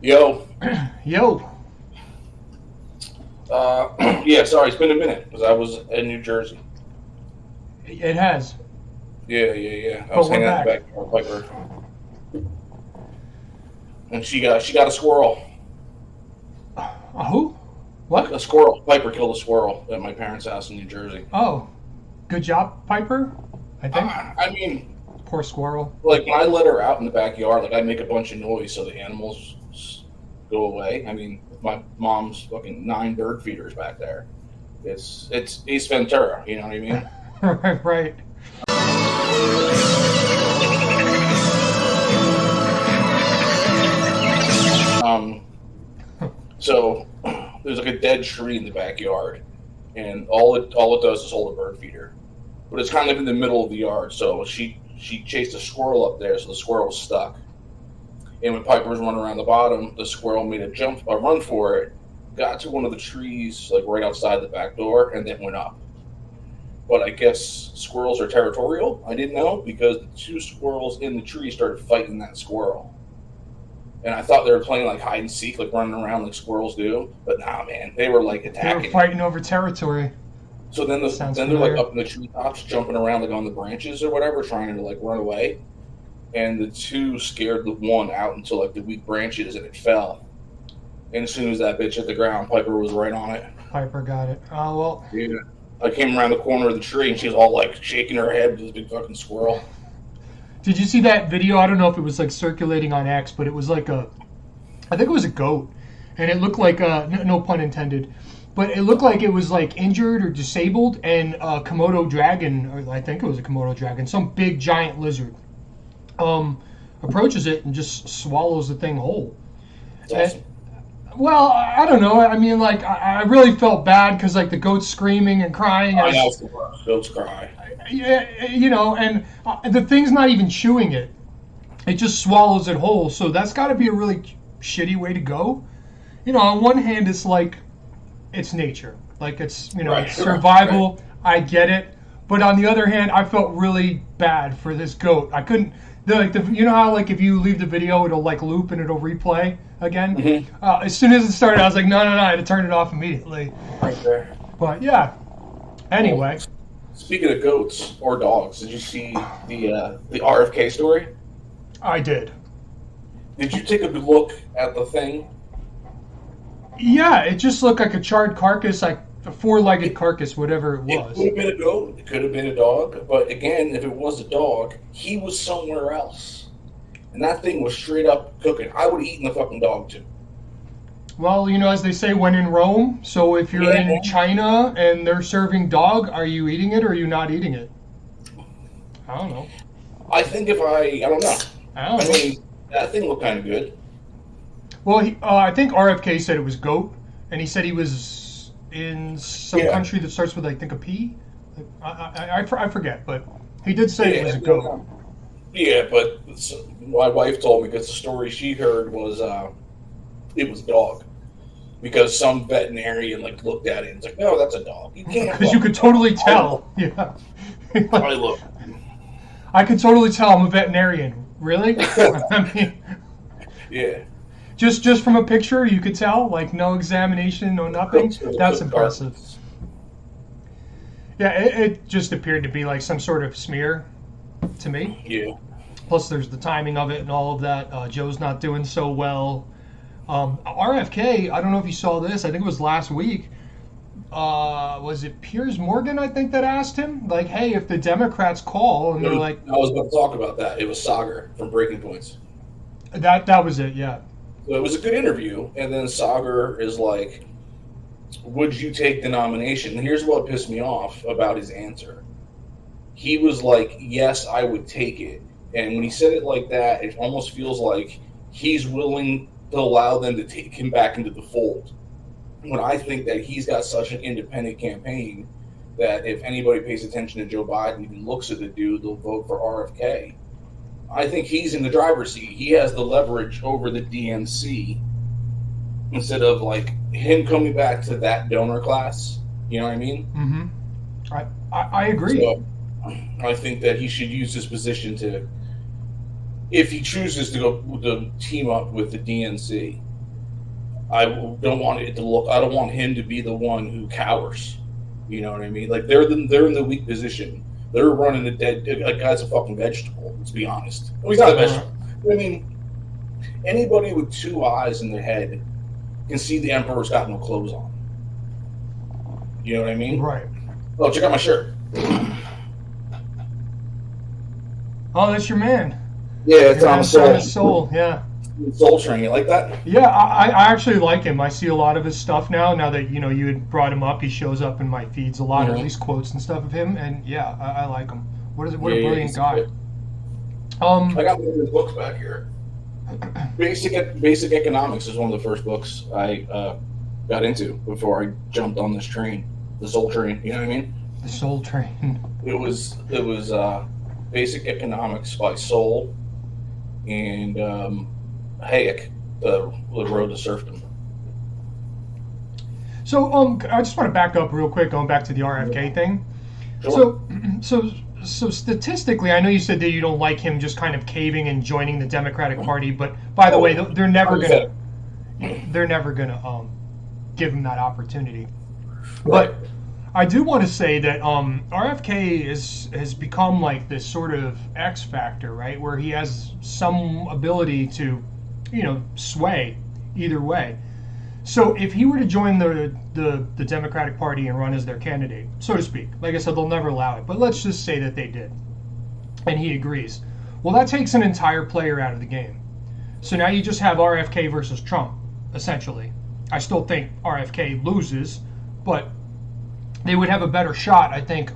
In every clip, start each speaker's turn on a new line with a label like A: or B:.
A: Yo,
B: Yo,
A: yeah, sorry, it's been a minute because I was in New Jersey.
B: it has,
A: Yeah. I
B: but
A: was
B: we're
A: hanging out in the
B: back.
A: backyard with Piper, and she got a squirrel.
B: Who? What?
A: A squirrel. Piper killed a squirrel at my parents' house in New Jersey.
B: Oh, good job, Piper. I think.
A: I mean,
B: Poor squirrel.
A: like when I let her out in the backyard, like I make a bunch of noise so the animals go away. I mean, with my mom's fucking 9 bird feeders back there, it's Ace Ventura. You know what I mean?
B: Right, right.
A: Um, so there's like a dead tree in the backyard, and all it does is hold a bird feeder. But it's kind of in the middle of the yard, so she chased a squirrel up there, so the squirrel was stuck. And when Piper was running around the bottom, the squirrel made a run for it, got to one of the trees like right outside the back door, and then went up. But I guess squirrels are territorial. I didn't know because the two squirrels in the tree started fighting that squirrel. And I thought they were playing like hide and seek, like running around like squirrels do. But nah, man, they were like
B: They were
A: attacking it.
B: fighting over territory.
A: So
B: Sounds
A: then they're like
B: familiar.
A: up in the treetops, jumping around like on the branches or whatever, trying to like run away. And the two scared the one out into like the weak branches, and it fell. And as soon as that bitch hit the ground, Piper was right on it.
B: Piper got it. Oh well.
A: Yeah. I came around the corner of the tree, and she was all like shaking her head with this big fucking squirrel.
B: Did you see that video? I don't know if it was like circulating on X, but it was like I think it was a goat, and it looked like no pun intended, but it looked like it was like injured or disabled, and a Komodo dragon, or I think it was a Komodo dragon, some big giant lizard, approaches it and just swallows the thing whole.
A: It's
B: And,
A: awesome.
B: well, I don't know. I mean, like I really felt bad because like the goat's screaming and crying.
A: I know it's the worst. Goats cry.
B: Yeah, and the thing's not even chewing it; it just swallows it whole. So that's got to be a really shitty way to go. On one hand, it's like it's nature, like it's
A: Right,
B: it's
A: right.
B: survival. I get it, but on the other hand, I felt really bad for this goat. I couldn't. How like if you leave the video, it'll like loop and it'll replay again.
A: Mm-hmm.
B: As soon as it started, I was like, no, no, no, I had to turn it off immediately.
A: Right there.
B: But yeah,
A: Well,
B: anyway,
A: speaking of goats or dogs, did you see the RFK story?
B: I did.
A: Did you take a good look at the thing?
B: Yeah, it just looked like a charred carcass, like a four-legged carcass, whatever it
A: It
B: was.
A: could have been a goat. It could have been a dog. But again, if it was a dog, he was somewhere else, and that thing was straight up cooking. I would have eaten the fucking dog too.
B: Well, as they say, when in Rome. So if you're
A: Yeah,
B: in
A: man.
B: China and they're serving dog, are you eating it or are you not eating it? I don't know.
A: I think if I don't know.
B: I don't
A: I
B: know.
A: mean, that thing looked kind of good.
B: Well, I think RFK said it was goat, and he said he was in some
A: Yeah,
B: country that starts with, I think, a P. I forget, but he did say it was
A: yeah,
B: a goat.
A: yeah. But my wife told me because the story she heard was it was a dog because some veterinarian like looked at it and was like, no, that's a dog. You can't
B: Because you
A: fucking
B: could
A: tell.
B: totally
A: I look.
B: tell. Yeah.
A: I look.
B: I could totally tell I'm a veterinarian. Really? I mean,
A: Yeah.
B: just from a picture, you could tell, like no examination, no nothing.
A: Cooks with a
B: That's
A: cooked
B: impressive.
A: carcass.
B: Yeah, it just appeared to be like some sort of smear to me.
A: Yeah.
B: Plus, there's the timing of it and all of that. Joe's not doing so well. RFK, I don't know if you saw this. I think it was last week. Was it Piers Morgan? I think that asked him, like, "Hey, if the Democrats call and they're like,
A: I was about to talk about that. It was Sagar from Breaking Points.
B: that was it, yeah."
A: So it was a good interview, and then Sagar is like, "Would you take the nomination?" And here's what pissed me off about his answer. He was like, "Yes, I would take it." And when he said it like that, it almost feels like he's willing to allow them to take him back into the fold. When I think that he's got such an independent campaign that if anybody pays attention to Joe Biden, even looks at the dude, they'll vote for RFK. I think he's in the driver's seat. He has the leverage over the DNC instead of like him coming back to that donor class. You know what I mean?
B: Mm-hmm. I agree.
A: So I think that he should use his position to, if he chooses to go to team up with the DNC, I don't want it to look. I don't want him to be the one who cowers. You know what I mean? Like they're in the weak position. They're running a dead. A guy's a fucking vegetable. Let's be honest. Well, he's not a vegetable. I mean, anybody with two eyes in their head can see the emperor's got no clothes on. You know what I mean?
B: Right.
A: Oh, check out my shirt.
B: Oh, that's your man.
A: Yeah, it's on
B: Soul. Yeah.
A: Soul Train, you like that?
B: Yeah, I actually like him. I see a lot of his stuff now. Now that you had brought him up, he shows up in my feeds a lot, or at least quotes and stuff of him. And yeah, I like him. What a brilliant guy.
A: Good. I got one of his books back here. Basic Economics is one of the first books I got into before I jumped on this train, the Soul Train. You know what I mean?
B: The Soul Train.
A: It was Basic Economics by Soul and Hayek, the Road to Serfdom.
B: So I just want to back up real quick, going back to the RFK thing.
A: Sure.
B: So statistically, I know you said that you don't like him just kind of caving and joining the Democratic Party, but by the way, they're never gonna give him that opportunity.
A: Right.
B: But I do want to say that RFK has become like this sort of X factor, right? Where he has some ability to, sway either way. So if he were to join the Democratic Party and run as their candidate, so to speak, like I said, they'll never allow it, but let's just say that they did, and he agrees. Well, that takes an entire player out of the game. So now you just have RFK versus Trump, essentially. I still think RFK loses, but they would have a better shot, I think,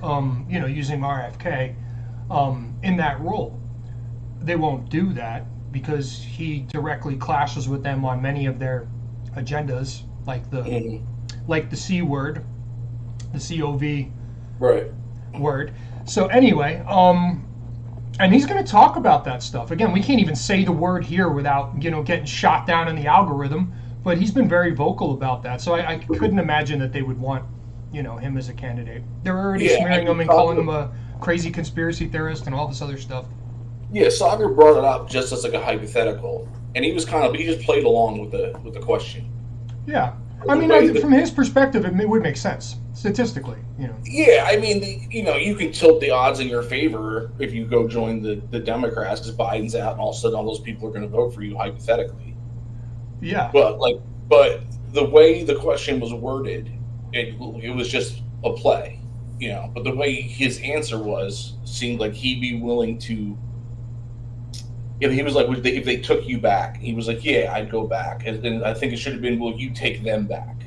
B: using RFK in that role. They won't do that because he directly clashes with them on many of their agendas, like the C word, the COV word. So anyway, and he's going to talk about that stuff. Again, we can't even say the word here without getting shot down in the algorithm. But he's been very vocal about that. So I couldn't imagine that they would want him as a candidate. They're already smearing him and calling him a crazy conspiracy theorist and all this other stuff.
A: Yeah, Sagar brought it up just as like a hypothetical, and he just played along with the question.
B: Yeah, I mean, from his perspective, it would make sense statistically.
A: Yeah, I mean, you can tilt the odds in your favor if you go join the Democrats because Biden's out, and all of a sudden all those people are going to vote for you hypothetically.
B: Yeah,
A: but the way the question was worded, it was just a play, But the way his answer seemed like he'd be willing to. He was like, if they took you back, he was like, yeah, I'd go back. And I think it should have been, will you take them back?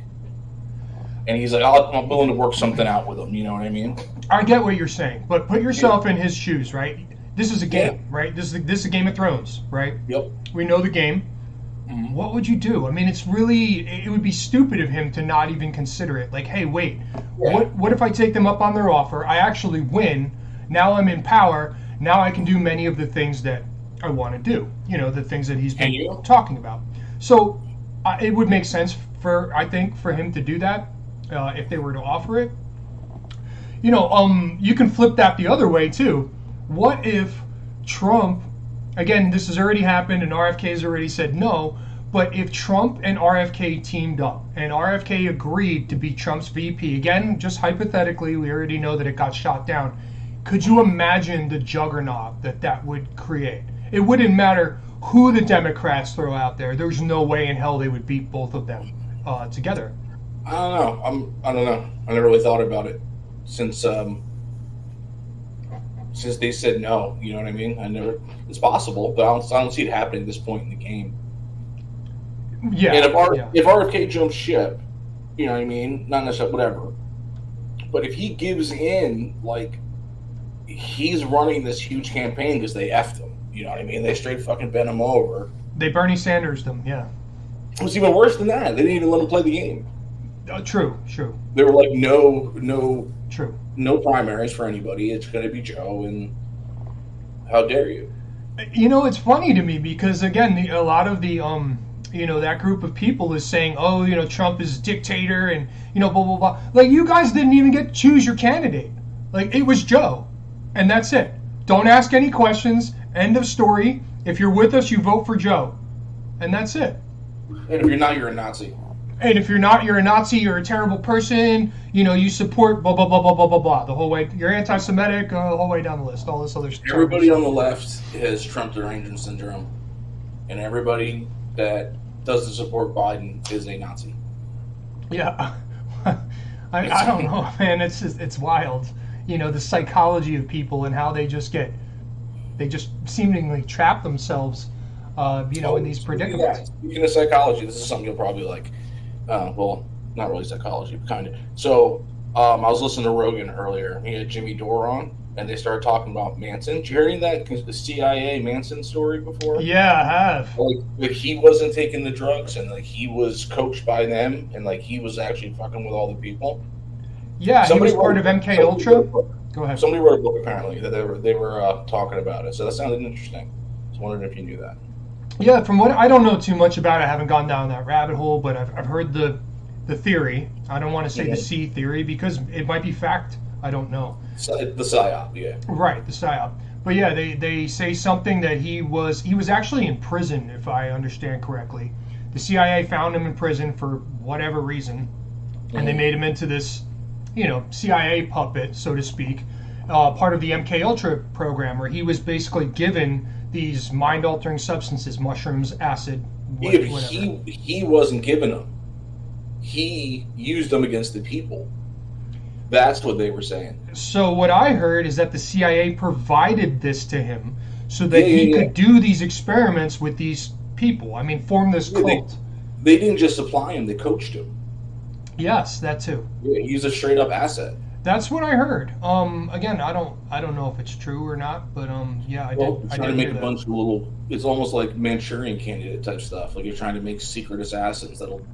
A: And he's like, I'm willing to work something out with them. You know what I mean?
B: I get what you're saying, but put yourself in his shoes, right? This is a game, right? This is a Game of Thrones, right?
A: Yep.
B: We know the game. Mm-hmm. What would you do? I mean, it would be stupid of him to not even consider it. Like, hey, wait, what if I take them up on their offer? I actually win. Now I'm in power. Now I can do many of the things that I want to do, the things that he's been talking about. So it would make sense for him to do that if they were to offer it. You can flip that the other way too. What if Trump, again, this has already happened and RFK's already said no, but if Trump and RFK teamed up and RFK agreed to be Trump's VP, again, just hypothetically, we already know that it got shot down. Could you imagine the juggernaut that would create? It wouldn't matter who the Democrats throw out there. There's no way in hell they would beat both of them together.
A: I don't know. I never really thought about it since they said no. You know what I mean? It's possible, but I don't see it happening at this point in the game.
B: Yeah.
A: And if RFK jumps ship, you know what I mean? Not necessarily whatever. But if he gives in, like, he's running this huge campaign because they effed him. You know what I mean? They straight fucking bent him over.
B: They Bernie Sanders them, yeah.
A: It was even worse than that. They didn't even let him play the game.
B: True.
A: They were like, no primaries for anybody. It's going to be Joe, and how dare you?
B: It's funny to me because, again, a lot of the, that group of people is saying, Trump is a dictator and, blah, blah, blah. Like, you guys didn't even get to choose your candidate. Like, it was Joe, and that's it. Don't ask any questions. End of story. If you're with us, you vote for Joe. And that's it.
A: And if you're not, you're a Nazi.
B: And if you're not, you're a Nazi, you're a terrible person, you support blah, blah, blah, blah, blah, blah, blah, the whole way. You're anti Semitic, the whole way down the list, all this other stuff.
A: Everybody on the left has Trump derangement syndrome, and everybody that doesn't support Biden is a Nazi.
B: Yeah. I don't know, man. It's wild. The psychology of people and how they just seemingly trap themselves, in these predicaments.
A: Speaking of psychology, this is something you'll probably like. Well, not really psychology, but kind of. So, I was listening to Rogan earlier. He had Jimmy Dore on, and they started talking about Manson. Did you hear any of that the CIA Manson story before?
B: Yeah, I have.
A: Like he wasn't taking the drugs, and like he was coached by them, and like he was actually fucking with all the people.
B: Yeah, somebody he was part of MK Ultra. Go ahead.
A: Somebody wrote a book apparently that they were talking about it. So that sounded interesting. I was wondering if you knew that.
B: Yeah, from what I don't know too much about it. I haven't gone down that rabbit hole, but I've heard the theory. I don't want to say the C theory because it might be fact. I don't know.
A: The psyop, yeah.
B: Right, the psyop. But yeah, they say something that he was actually in prison, if I understand correctly. The CIA found him in prison for whatever reason, and they made him into this, CIA puppet, so to speak, part of the MK Ultra program, where he was basically given these mind-altering substances, mushrooms, acid, whatever.
A: He wasn't given them. He used them against the people. That's what they were saying.
B: So what I heard is that the CIA provided this to him so that he could do these experiments with these people. I mean, form this cult.
A: They didn't just supply him; they coached him.
B: Yes, that too.
A: Yeah, he's a straight-up asset.
B: That's what I heard. Again, I don't know if it's true or not, but yeah, I did.
A: Trying to make a bunch of little. It's almost like Manchurian Candidate type stuff. Like you're trying to make secret assassins that'll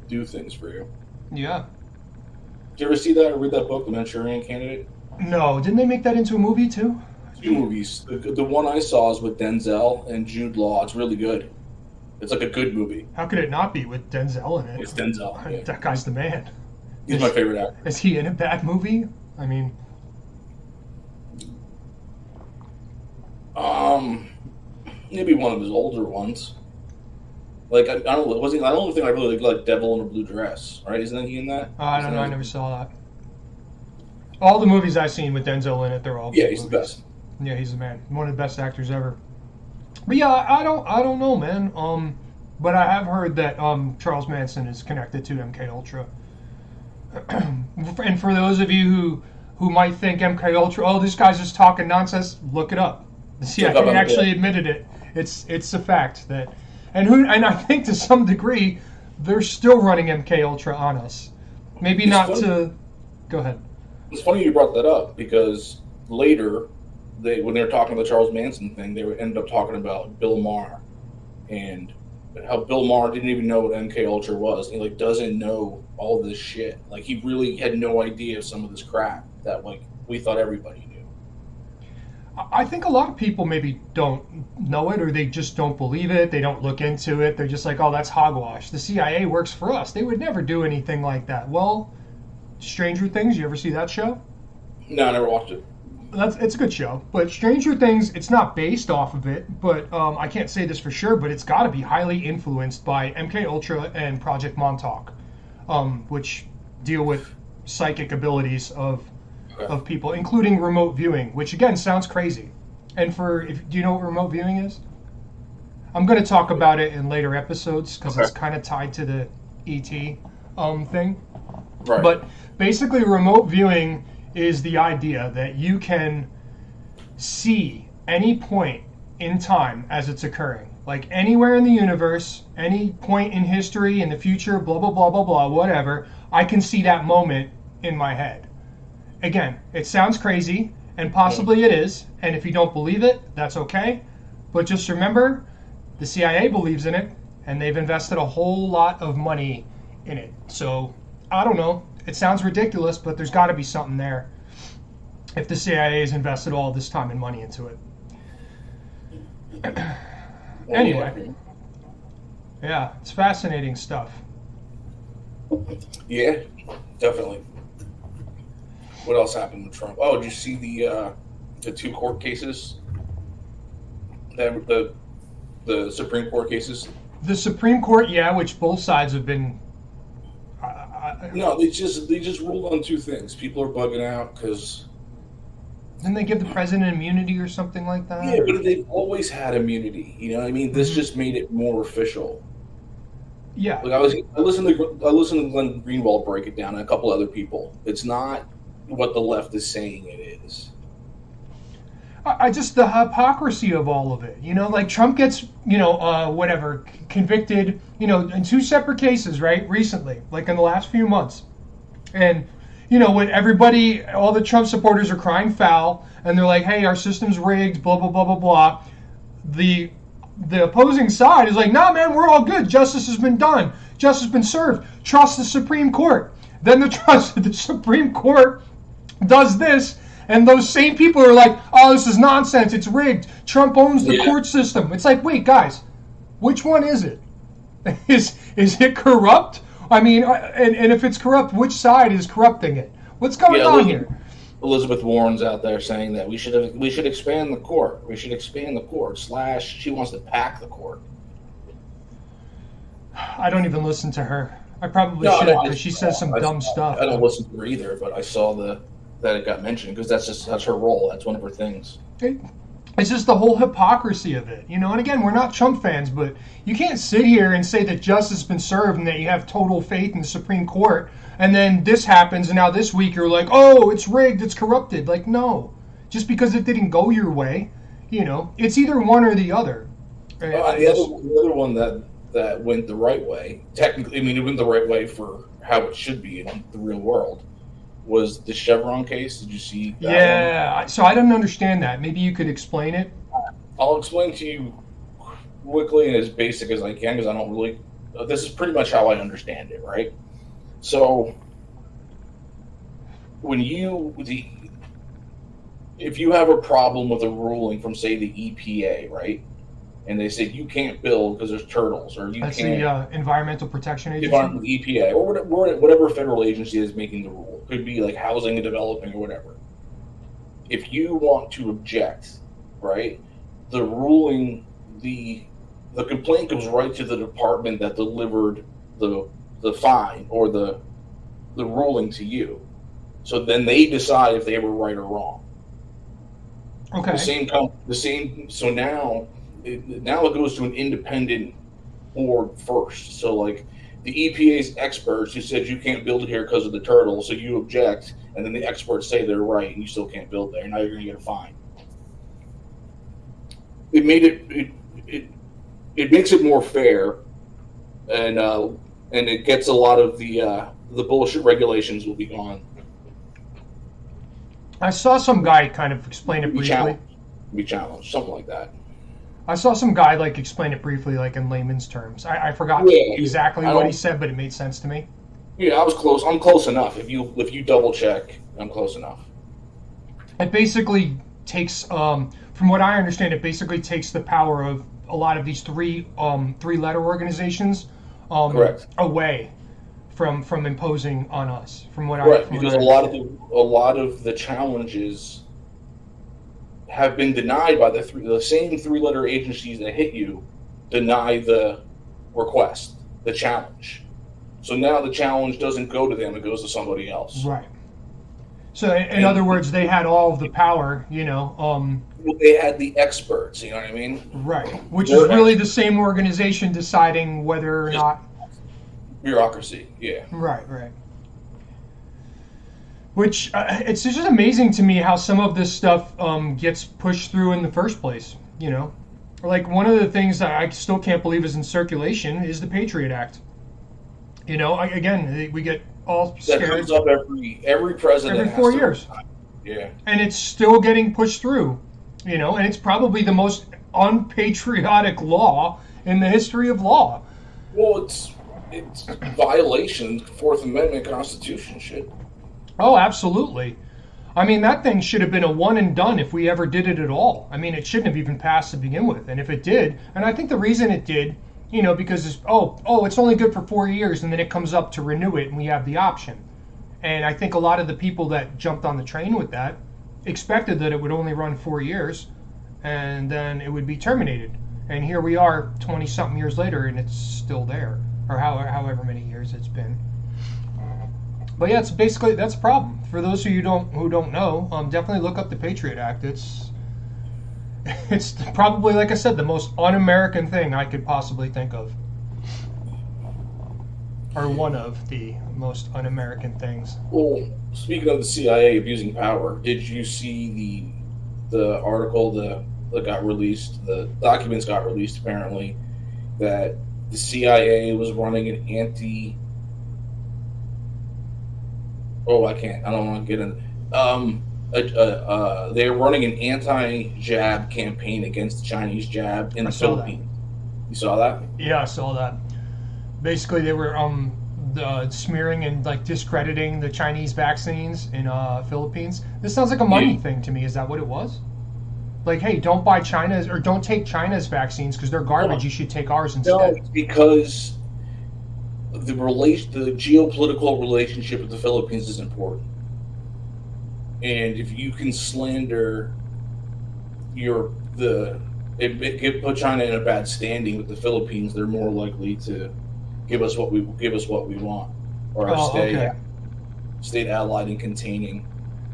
A: do things for you.
B: Yeah.
A: Did you ever see that or read that book, The Manchurian Candidate?
B: No. Didn't they make that into a movie too?
A: 2 movies. The one I saw is with Denzel and Jude Law. It's really good. It's like a good movie.
B: How could it not be with Denzel in it?
A: It's Denzel. Yeah.
B: That guy's the man.
A: He's my favorite actor.
B: Is he in a bad movie? I mean,
A: maybe one of his older ones. Like I don't know, I don't think I really like Devil in a Blue Dress, right? Isn't he in that?
B: I don't know. I never saw that. All the movies I've seen with Denzel in it, they're all
A: he's
B: movies.
A: The best.
B: Yeah, he's the man. One of the best actors ever. But yeah, I don't know, man. But I have heard that Charles Manson is connected to MK Ultra. And for those of you who might think MK Ultra, oh, this guy's just talking nonsense, look it up. The CIA actually admitted it. It's a fact that, and I think to some degree, they're still running MK Ultra on us. Maybe not to. Go ahead.
A: It's funny you brought that up because later, when they were talking about the Charles Manson thing, they ended up talking about Bill Maher and how Bill Maher didn't even know what MK Ultra was. He doesn't know all this shit. Like he really had no idea of some of this crap that we thought everybody knew.
B: I think a lot of people maybe don't know it or they just don't believe it. They don't look into it. They're just like, oh, that's hogwash. The CIA works for us. They would never do anything like that. Well, Stranger Things, you ever see that show?
A: No, I never watched it.
B: It's a good show, but Stranger Things, it's not based off of it, but I can't say this for sure, but it's got to be highly influenced by MK Ultra and Project Montauk, which deal with psychic abilities of people, including remote viewing, which again sounds crazy. And do you know what remote viewing is? I'm going to talk about it in later episodes because it's kind of tied to the ET thing.
A: Right.
B: But basically, remote viewing is the idea that you can see any point in time as it's occurring. Like anywhere in the universe, any point in history, in the future, blah, blah, blah, blah, blah, whatever, I can see that moment in my head. Again, it sounds crazy, and possibly it is, and if you don't believe it, that's okay. But just remember, the CIA believes in it, and they've invested a whole lot of money in it. So, I don't know. It sounds ridiculous, but there's got to be something there if the CIA has invested all this time and money into it. Anyway. Yeah, it's fascinating stuff.
A: Yeah, definitely. What else happened with Trump? Oh, did you see the 2 court cases? The Supreme Court cases
B: The Supreme Court, yeah, which both sides have been.
A: No, they just ruled on two things. People are bugging out because
B: Didn't they give the president immunity or something like that?
A: yeah,
B: Or
A: but they've always had immunity. You know what I mean? This
B: hmm
A: just made it more official.
B: yeah,
A: Like I listened to Glenn Greenwald break it down and a couple other people. It's not what the left is saying it is.
B: I just the hypocrisy of all of it. Like Trump gets whatever convicted. In two separate cases, right? Recently, like in the last few months, and when everybody, all the Trump supporters are crying foul, and they're like, "Hey, our system's rigged," blah blah blah blah blah. The the opposing side is like, "Nah, man, we're all good. Justice has been done. Justice has been served. Trust the Supreme Court." Then the Supreme Court does this, and those same people are like, "Oh, this is nonsense. It's rigged. Trump owns the
A: Yeah.
B: court system." It's like, wait, guys, which one is it? Is it corrupt? I mean, and if it's corrupt, which side is corrupting it? What's going
A: Yeah,
B: on here?
A: Elizabeth Warren's out there saying that we should expand the court. We should expand the court. Slash, she wants to pack the court.
B: I don't even listen to her. I probably
A: No,
B: should
A: no,
B: because she says some dumb stuff.
A: I don't listen to her either, but I saw that it got mentioned because that's her role. That's one of her things.
B: It's just the whole hypocrisy of it, And again, we're not Trump fans, but you can't sit here and say that justice has been served and that you have total faith in the Supreme Court, and then this happens, and now this week you're like, "Oh, it's rigged, it's corrupted." Like, no, just because it didn't go your way, it's either one or the other.
A: The other one that went the right way, technically, I mean, it went the right way for how it should be in the real world, was the Chevron case. Did you see that one?
B: Yeah, so I don't understand that. Maybe you could explain it.
A: I'll explain to you quickly and as basic as I can because I don't really. This is pretty much how I understand it, right? So, if you have a problem with a ruling from, say, the EPA, right, and they say you can't build because there's turtles, or you
B: That's
A: can't
B: the Environmental Protection Agency.
A: environmental EPA, or whatever federal agency is making the rule, could be like housing and developing or whatever. If you want to object, right, the ruling, the complaint goes right to the department that delivered the fine or the ruling to you. So then they decide if they were right or wrong.
B: Okay.
A: The same. So now it goes to an independent board first. So like the EPA's experts who said you can't build here because of the turtle, so you object, and then the experts say they're right, and you still can't build there. Now you're going to get a fine. It made it makes it more fair, and it gets a lot of the bullshit regulations will be gone.
B: I saw some guy kind of explain it briefly.
A: Be challenged, something like that.
B: I saw some guy like explain it briefly, like in layman's terms. I forgot exactly what he said, but it made sense to me.
A: Yeah, I was close. I'm close enough. If you double check, I'm close enough.
B: It basically takes, from what I understand, it basically takes the power of a lot of these three-letter organizations
A: Correct.
B: away from imposing on us. From what
A: Correct,
B: I
A: because a lot of the challenges have been denied by the same three-letter agencies that hit you deny the request, the challenge. So now the challenge doesn't go to them; it goes to somebody else.
B: Right. So in other words, they had all of the power,
A: They had the experts. You know what I mean?
B: Right. Which is really the same organization deciding whether or not.
A: Bureaucracy. Yeah.
B: Right. Which it's just amazing to me how some of this stuff gets pushed through in the first place. Like one of the things that I still can't believe is in circulation is the Patriot Act. Again, we get all scared.
A: That comes up every president
B: every 4 years.
A: Yeah.
B: And it's still getting pushed through. And it's probably the most unpatriotic law in the history of law.
A: Well, it's violation Fourth Amendment Constitution shit.
B: Oh, absolutely. I mean, that thing should have been a one and done if we ever did it at all. I mean, it shouldn't have even passed to begin with. And if it did, and I think the reason it did, because it's only good for 4 years, and then it comes up to renew it, and we have the option. And I think a lot of the people that jumped on the train with that expected that it would only run 4 years, and then it would be terminated. And here we are 20 something years later and it's still there, or however many years it's been. But yeah, it's basically, that's a problem. For those of you who don't know, definitely look up the Patriot Act. It's probably, like I said, the most un-American thing I could possibly think of, or one of the most un-American things.
A: Well, speaking of the CIA abusing power, did you see the article that got released? The documents got released apparently that the CIA was running an anti. Oh, I can't. I don't want to get in. They're running an anti-jab campaign against the Chinese jab in the Philippines. You saw that?
B: Yeah, I saw that. Basically, they were smearing and like discrediting the Chinese vaccines in Philippines. This sounds like a money thing to me. Is that what it was? Like, hey, don't buy China's, or don't take China's vaccines because they're garbage. No. You should take ours instead.
A: No, because the geopolitical relationship with the Philippines is important. And if you can slander it put China in a bad standing with the Philippines, they're more likely to give us what we want, or stay allied and containing.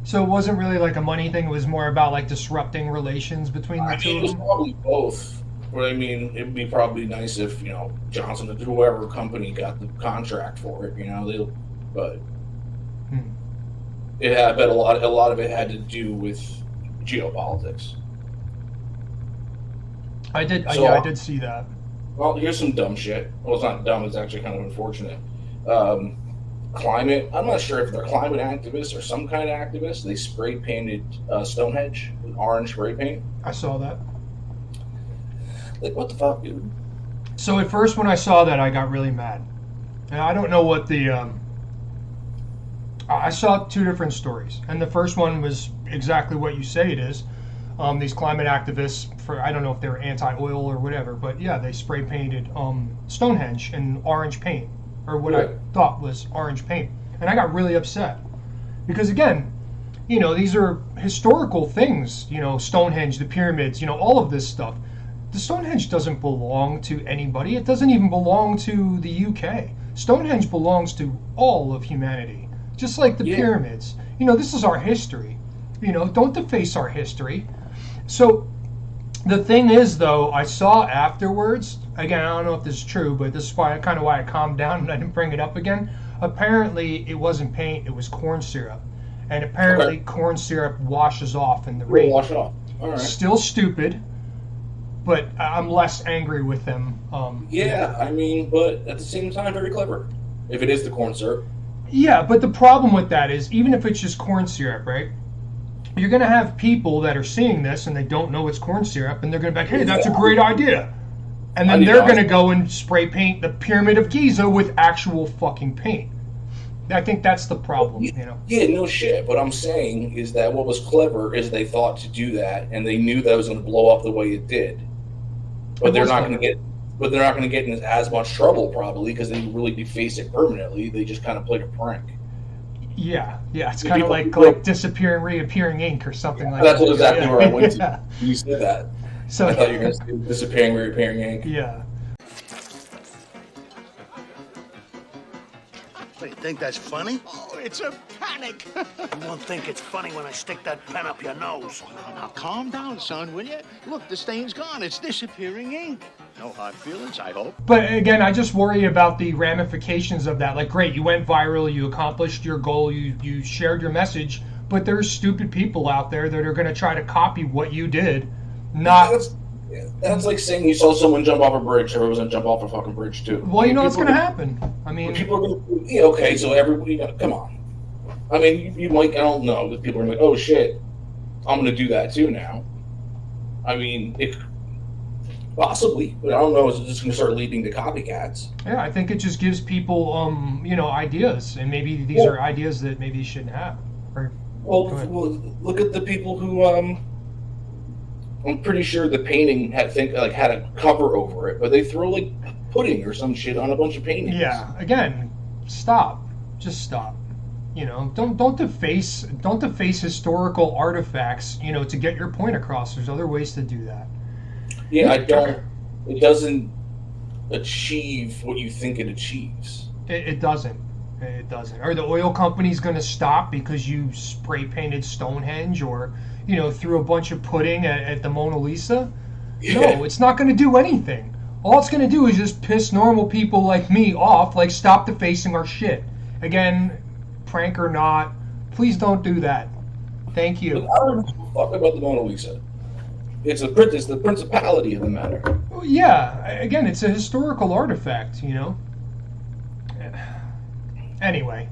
B: So it wasn't really like a money thing. It was more about like disrupting relations between the two.
A: It was probably both. But I mean, it'd be probably nice if Johnson or whoever company got the contract for it. But a lot of it had to do with geopolitics.
B: I did see that.
A: Well, here's some dumb shit. Well, it's not dumb. It's actually kind of unfortunate. Climate. I'm not sure if they're climate activists or some kind of activists. They spray painted Stonehenge with orange spray paint.
B: I saw that.
A: Like, what the fuck, dude?
B: So at first, when I saw that, I got really mad. And I don't know what the. I saw two different stories, and the first one was exactly what you say it is. These climate activists, I don't know if they were anti-oil or whatever, but yeah, they spray painted Stonehenge in orange paint, or what I thought was orange paint. And I got really upset. Because again, these are historical things, Stonehenge, the pyramids, all of this stuff. The Stonehenge doesn't belong to anybody. It doesn't even belong to the UK. Stonehenge belongs to all of humanity, just like the pyramids. This is our history. Don't deface our history. So the thing is, though, I saw afterwards, again, I don't know if this is true, but this is why I calmed down and I didn't bring it up again. Apparently, it wasn't paint, it was corn syrup. And apparently, corn syrup washes off in the rain.
A: Wash off. All right.
B: Still stupid, but I'm less angry with them.
A: I mean, but at the same time, very clever. If it is the corn syrup.
B: Yeah, but the problem with that is, even if it's just corn syrup, right? You're going to have people that are seeing this and they don't know it's corn syrup, and they're going to be like, hey, that's a great idea. And then they're going to go and spray paint the Pyramid of Giza with actual fucking paint. I think that's the problem,
A: Yeah, no shit. What I'm saying is that what was clever is they thought to do that, and they knew that it was going to blow up the way it did. But they're not going to get in as much trouble probably because they really deface it permanently. They just kind of played a prank.
B: Yeah, it's kind of like disappearing, reappearing ink or something like that.
A: That's exactly where I went to. You said that.
B: So
A: I thought you were going to say disappearing, reappearing ink.
B: Yeah.
C: So you think that's funny?
D: Oh, it's a panic.
C: You won't think it's funny when I stick that pen up your nose.
D: Now, calm down, son, will you? Look, the stain's gone. It's disappearing ink. No hard feelings, I hope.
B: But again, I just worry about the ramifications of that. Like, great, you went viral, you accomplished your goal, you shared your message, but there's stupid people out there that are going to try to copy what you did.
A: That's like saying you saw someone jump off a bridge, everyone's going to jump off a fucking bridge too.
B: Well, it's going to happen. I mean,
A: people are going to, okay, so everybody, come on. I mean, you might, I don't know, but people are like, oh shit, I'm going to do that too now. I mean, possibly, but I don't know. Is it just going to start leading to copycats?
B: Yeah, I think it just gives people, ideas, and maybe these are ideas that maybe you shouldn't have.
A: Well, look at the people who, I'm pretty sure the painting had a cover over it, but they throw like pudding or some shit on a bunch of paintings.
B: Yeah, again, stop. Just stop. Don't deface historical artifacts, to get your point across. There's other ways to do that.
A: Yeah, I don't. it doesn't achieve what you think it achieves.
B: It doesn't. It doesn't. Are the oil companies going to stop because you spray painted Stonehenge or, threw a bunch of pudding at the Mona Lisa? No, it's not going to do anything. All it's going to do is just piss normal people like me off, like stop defacing our shit. Again, prank or not, please don't do that. Thank you.
A: I don't give a fuck about the Mona Lisa. It's the principality of the matter.
B: Well, yeah, again, it's a historical artifact, Anyway.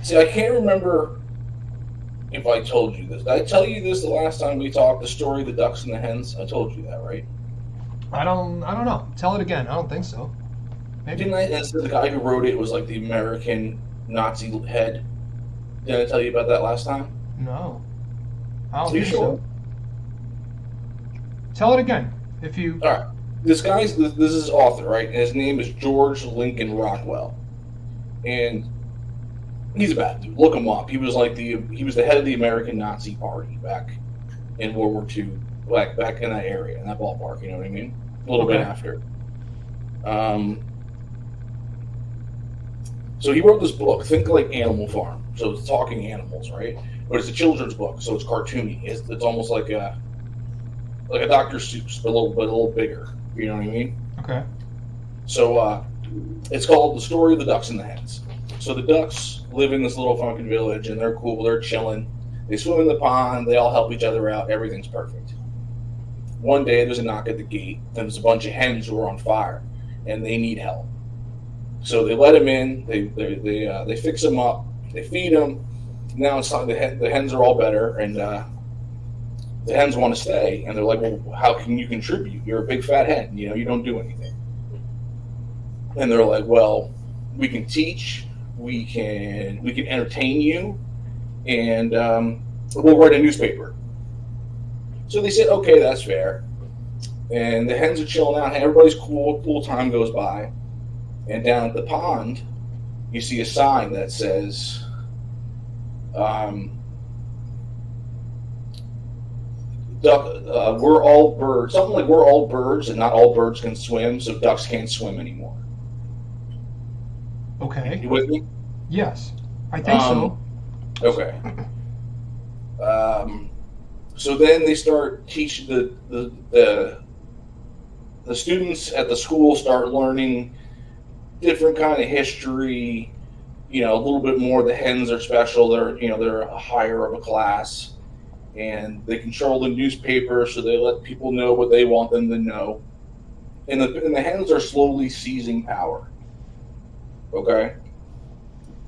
A: See, I can't remember if I told you this. Did I tell you this the last time we talked? The story of the ducks and the hens? I told you that, right?
B: I don't know. Tell it again. I don't think so. Maybe.
A: Didn't I? And so the guy who wrote it was like the American Nazi head. Did I tell you about that last time?
B: No. I don't
A: Are you
B: think
A: sure?
B: so. Tell it again. If you.
A: All right. This is his author, right? And his name is George Lincoln Rockwell. And he's a bad dude. Look him up. He was the head of the American Nazi Party back in World War II, back in that area, in that ballpark. You know what I mean? A little bit after. So he wrote this book. Think like Animal Farm. So it's talking animals, right? But it's a children's book, so it's cartoony. It's almost like a Dr. Seuss, but a little bigger. You know what I mean?
B: Okay.
A: So it's called The Story of the Ducks and the Hens. So the ducks live in this little funkin' village, and they're cool. They're chilling. They swim in the pond. They all help each other out. Everything's perfect. One day, there's a knock at the gate. And there's a bunch of hens who are on fire, and they need help. So they let them in. They fix them up. They feed them. Now it's time. The hens are all better, and the hens want to stay. And they're like, "Well, how can you contribute? You're a big fat hen. You don't do anything." And they're like, "Well, we can teach. We can entertain you, and we'll write a newspaper." So they said, "Okay, that's fair." And the hens are chilling out. Everybody's cool. Cool time goes by. And down at the pond, you see a sign that says, we're all birds. Something like we're all birds, and not all birds can swim, so ducks can't swim anymore.
B: Okay.
A: You with me?
B: Yes. I think so.
A: Okay. So then they start teaching the students at the school start learning different kind of history, a little bit more. The hens are special. They're a higher of a class, and they control the newspaper, so they let people know what they want them to know. And the hens are slowly seizing power. Okay.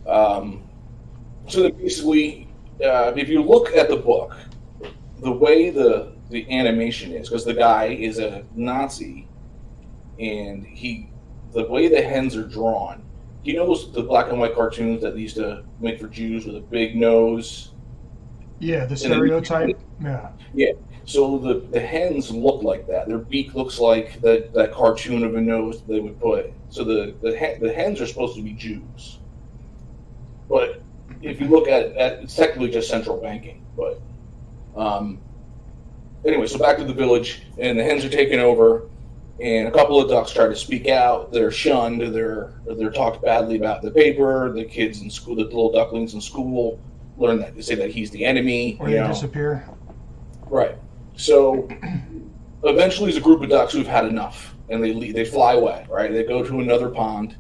A: So that basically, if you look at the book, the way the animation is, because the guy is a Nazi, and the way the hens are drawn, he knows the black and white cartoons that they used to make for Jews with a big nose.
B: Yeah, the stereotype.
A: Yeah. So the hens look like that. Their beak looks like that cartoon of a nose they would put. So the hens are supposed to be Jews. But if you look at it's technically just central banking. But anyway, so back to the village, and the hens are taking over, and a couple of ducks try to speak out. They're shunned. They're talked badly about in the paper. The kids in school, the little ducklings in school, learn that they say that he's the enemy.
B: Or they disappear.
A: Right. So eventually, there's a group of ducks who've had enough, and they leave, they fly away. Right. They go to another pond,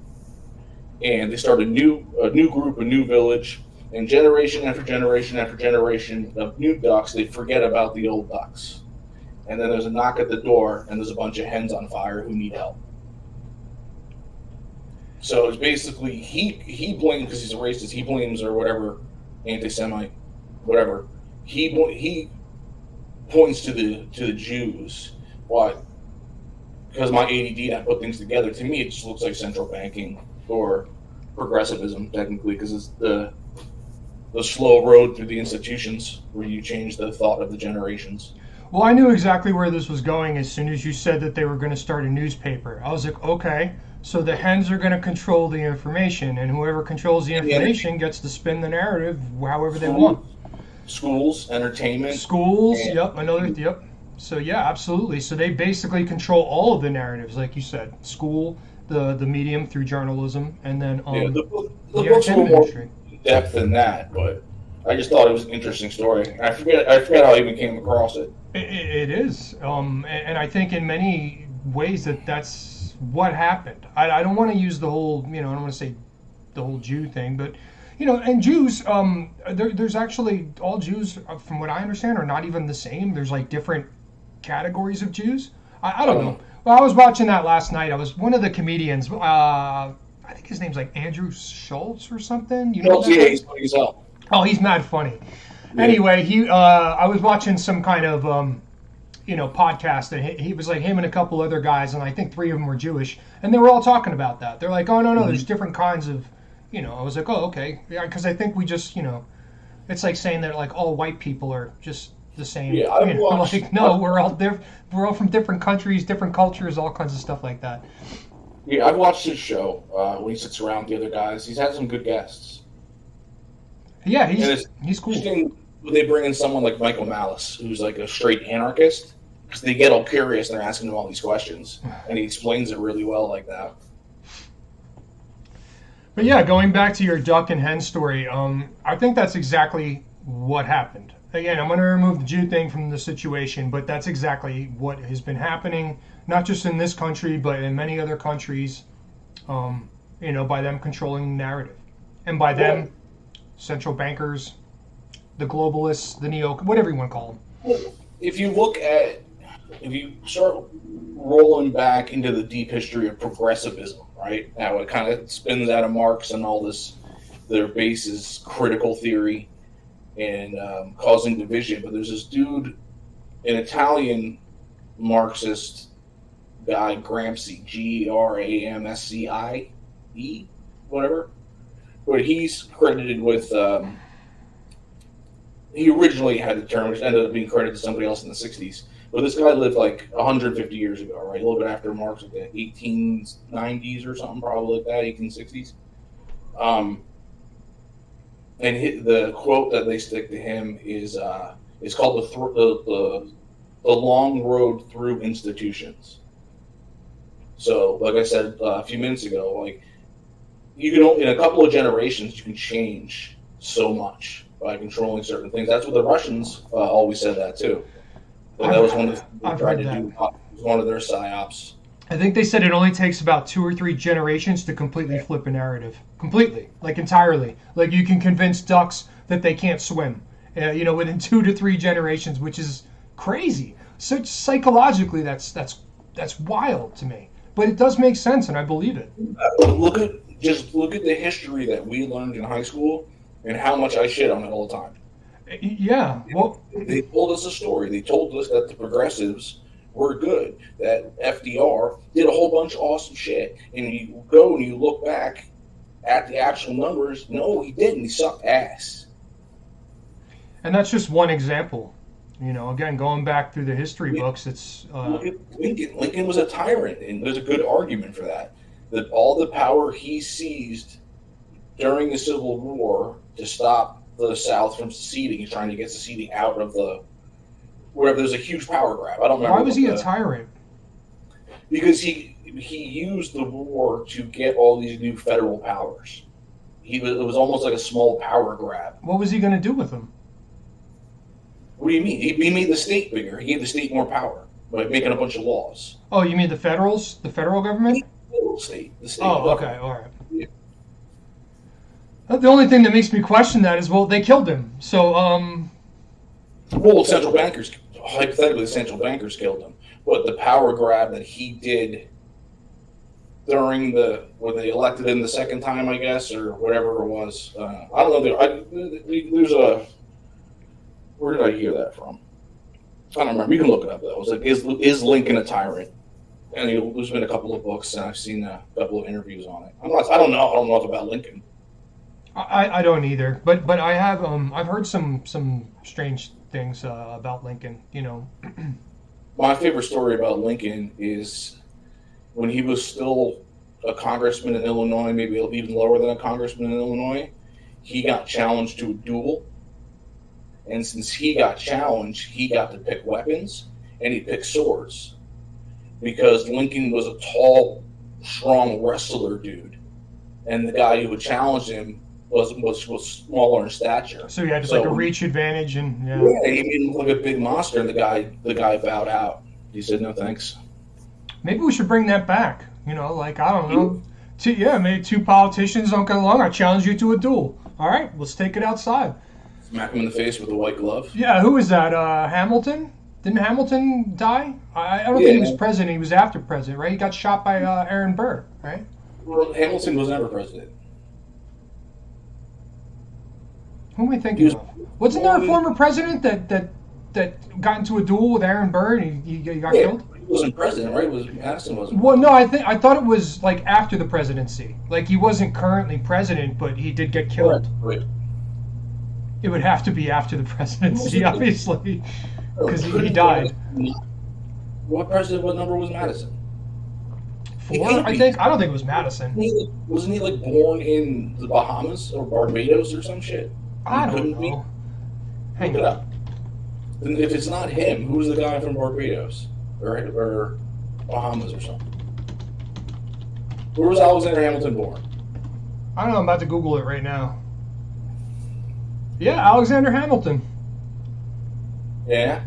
A: and they start a new group, a new village. And generation after generation after generation of new ducks, they forget about the old ducks. And then there's a knock at the door, and there's a bunch of hens on fire who need help. So it's basically he blames, because he's a racist. He blames, or whatever, anti-Semite, whatever. He points to the Jews. Why? Because my ADD, I put things together. To me, it just looks like central banking or progressivism, technically, because it's the slow road through the institutions where you change the thought of the generations.
B: Well, I knew exactly where this was going as soon as you said that they were going to start a newspaper. I was like, okay, so the hens are going to control the information, and whoever controls the information gets to spin the narrative however they want.
A: Schools, entertainment.
B: Schools,
A: and,
B: yep. So yeah, absolutely. So they basically control all of the narratives, like you said, school, the medium through journalism, and then
A: Yeah, the
B: the
A: book's a little
B: entertainment
A: more
B: industry.
A: in depth than that, but I just thought it was an interesting story. I forget how I even came across it.
B: It is, and I think in many ways that's what happened. I don't want to use the whole, I don't want to say the whole Jew thing, but and Jews, there's actually all Jews, from what I understand, are not even the same. There's like different categories of Jews. I don't know. Well, I was watching that last night. I was one of the comedians. I think his name's like Andrew Schultz or something. You know
A: Well,
B: that
A: yeah,
B: guy?
A: he's funny as hell.
B: Oh, he's mad funny.
A: Yeah.
B: Anyway, I was watching some kind of podcast, and he was like him and a couple other guys, and I think three of them were Jewish, and they were all talking about that. They're like, oh no, there's different kinds of, I was like, oh okay, yeah, because I think we just, it's like saying that like all white people are just the same.
A: Yeah, I've watched-
B: like no, we're all from different countries, different cultures, all kinds of stuff like that.
A: Yeah, I've watched his show when he sits around the other guys. He's had some good guests.
B: Yeah,
A: And it's
B: he's cool.
A: interesting when they bring in someone like Michael Malice, who's like a straight anarchist, because they get all curious and they're asking him all these questions, and he explains it really well like that.
B: But yeah, going back to your duck and hen story, I think that's exactly what happened. Again, I'm going to remove the Jew thing from the situation, but that's exactly what has been happening, not just in this country, but in many other countries, by them controlling the narrative. And by them, central bankers, the globalists, the whatever you want to call them.
A: If you start rolling back into the deep history of progressivism, right? Now it kind of spins out of Marx and all this, their base is critical theory and causing division. But there's this dude, an Italian Marxist guy, Gramsci, Gramscie, whatever. But he's credited with, he originally had the term, which ended up being credited to somebody else in the 60s. But this guy lived like 150 years ago, right? A little bit after Marx, like the 1890s or something, probably like that, 1860s. And the quote that they stick to him is called the long road through institutions. So, like I said a few minutes ago, like you can in a couple of generations you can change so much by controlling certain things. That's what the Russians always said that too. But that was one of the things they tried to do. It was one of their psyops.
B: I think they said it only takes about 2 or 3 generations to completely flip a narrative. Completely, like entirely. Like you can convince ducks that they can't swim, within 2 to 3 generations, which is crazy. So psychologically, that's wild to me. But it does make sense, and I believe it.
A: Look at the history that we learned in high school, and how much I shit on it all the time.
B: Yeah, well,
A: They told us a story. They told us that the progressives were good, that FDR did a whole bunch of awesome shit. And you go and you look back at the actual numbers. No, he didn't. He sucked ass.
B: and that's just one example. Again, going back through the history books, it's
A: Look at Lincoln. Lincoln was a tyrant, and there's a good argument for that. That all the power he seized during the Civil War to stop the South from seceding, he's trying to get seceding out of wherever there's a huge power grab. I don't remember.
B: Why was he a tyrant?
A: Because he used the war to get all these new federal powers. It was almost like a small power grab.
B: What was he going to do with them?
A: What do you mean? He made the state bigger. He gave the state more power by making a bunch of laws.
B: Oh, you mean the federal government?
A: The state.
B: Oh, okay, all right.
A: Yeah.
B: The only thing that makes me question that is, well, they killed him. So,
A: Well, central bankers, hypothetically, the central bankers killed him. But the power grab that he did during when they elected him the second time, I guess, or whatever it was. I don't know. There's a. Where did I hear that from? I don't remember. You can look it up, though. It was like, is Lincoln a tyrant? And there's been a couple of books, and I've seen a couple of interviews on it. I don't know enough about Lincoln.
B: I don't either, but I have I've heard some strange things about Lincoln.
A: My favorite story about Lincoln is when he was still a congressman in Illinois, maybe even lower than a congressman in Illinois. He got challenged to a duel, and since he got challenged, he got to pick weapons, and he picked swords because Lincoln was a tall, strong wrestler dude, and the guy who would challenge him was smaller in stature.
B: So he had just like a reach advantage, and
A: yeah, he made him look like a big monster, and the guy bowed out. He said no thanks.
B: Maybe we should bring that back. You know, like I don't know. Maybe two politicians don't get along. I challenge you to a duel. All right, let's take it outside.
A: Smack him in the face with a white glove.
B: Yeah, who is that? Hamilton? Didn't Hamilton die? I don't think he was president. He was after president, right? He got shot by Ahhwen Buh, right?
A: Well, Hamilton was never president.
B: Who am I thinking of? Wasn't there a former president that got into a duel with Ahhwen Buh and he got killed?
A: He wasn't president, right? Madison wasn't.
B: Well, no, I thought it was like after the presidency. Like he wasn't currently president, but he did get killed.
A: Right.
B: It would have to be after the presidency, obviously, because he died.
A: What number was Madison?
B: 4, I think. I don't think it was Madison.
A: Wasn't he like born in the Bahamas or Barbados or some shit?
B: I don't know.
A: Hang it up. Then if it's not him, who's the guy from Barbados or Bahamas or something? Where was Alexander Hamilton born?
B: I don't know. I'm about to Google it right now. Yeah, Alexander Hamilton.
A: Yeah?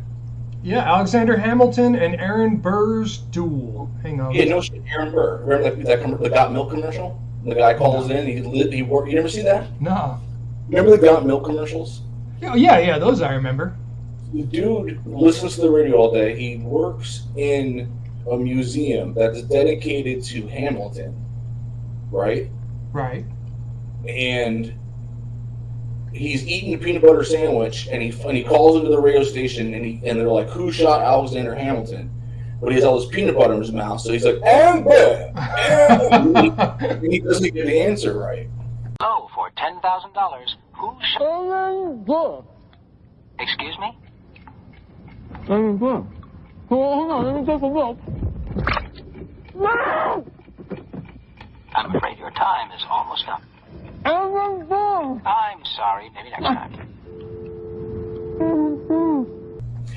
B: Yeah, Alexander Hamilton and Ahhwen Buh's duel. Hang on.
A: Yeah, no shit, Ahhwen Buh. Remember the Got Milk commercial? The guy calls in, he worked. You never see that?
B: No.
A: Remember the Got Milk commercials?
B: Yeah, those I remember.
A: The dude listens to the radio all day. He works in a museum that's dedicated to Hamilton, right?
B: Right.
A: And he's eating a peanut butter sandwich, and he calls into the radio station, and they're like, "Who shot Alexander Hamilton?" But he has all this peanut butter in his mouth, so he's like, "Ahhwen Buh!" And he doesn't get the answer right.
E: So, for $10,000, who shot
F: Ahhwen Buh.
E: Excuse me?
F: Ahhwen Buh. Hold on, let me take a look. No!
E: I'm afraid your time is almost up.
F: Ahhwen Buh.
E: I'm sorry. Maybe next time.
F: Ahhwen Buh.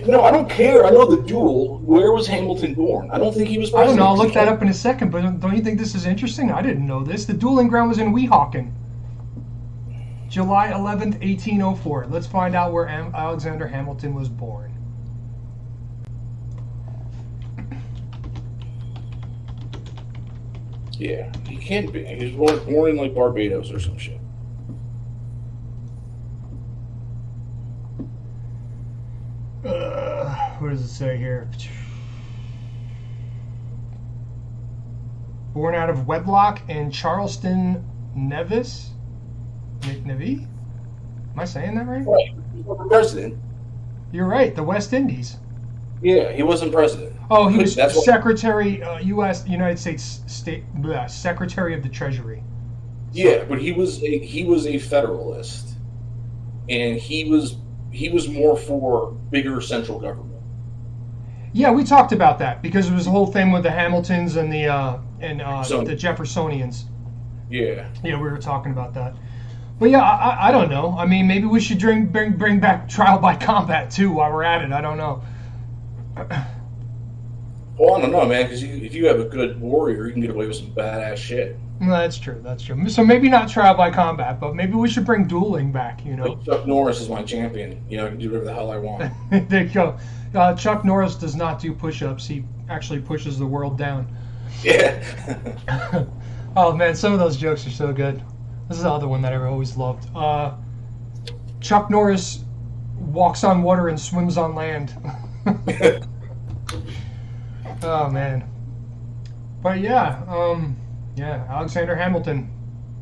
A: No, I don't care. I know the duel. Where was Hamilton born? I don't think he was
B: I don't
A: president.
B: know. I'll look that up in a second, but don't you think this is interesting? I didn't know this. The dueling ground was in Weehawken. July 11th, 1804. Let's find out where Alexander Hamilton was born.
A: Yeah, he can't be. He was born in like Barbados or some shit.
B: What does it say here? Born out of wedlock in Charleston, Nevis? Nevis? Am I saying that right?
A: Right. He was president.
B: You're right. The West Indies.
A: Yeah, he wasn't president.
B: Oh, he was
A: That's what-
B: Secretary, United States Secretary of the Treasury.
A: Yeah, but he was a Federalist, and he was more for bigger central government.
B: Yeah, we talked about that because it was the whole thing with the Hamiltons and the Jeffersonians.
A: Yeah.
B: Yeah, we were talking about that. But yeah, I don't know. I mean, maybe we should bring back trial by combat too while we're at it. I don't know.
A: Well, I don't know, man, because if you have a good warrior, you can get away with some badass shit.
B: No, that's true. That's true. So maybe not trial by combat, but maybe we should bring dueling back. You know,
A: Like Chuck Norris is my champion. You know, I can do whatever the hell I want.
B: there you go. Chuck Norris does not do push-ups. He actually pushes the world down.
A: Yeah.
B: Oh man, some of those jokes are so good. This is the other one that I always loved. Chuck Norris walks on water and swims on land. Oh man. But yeah, Alexander Hamilton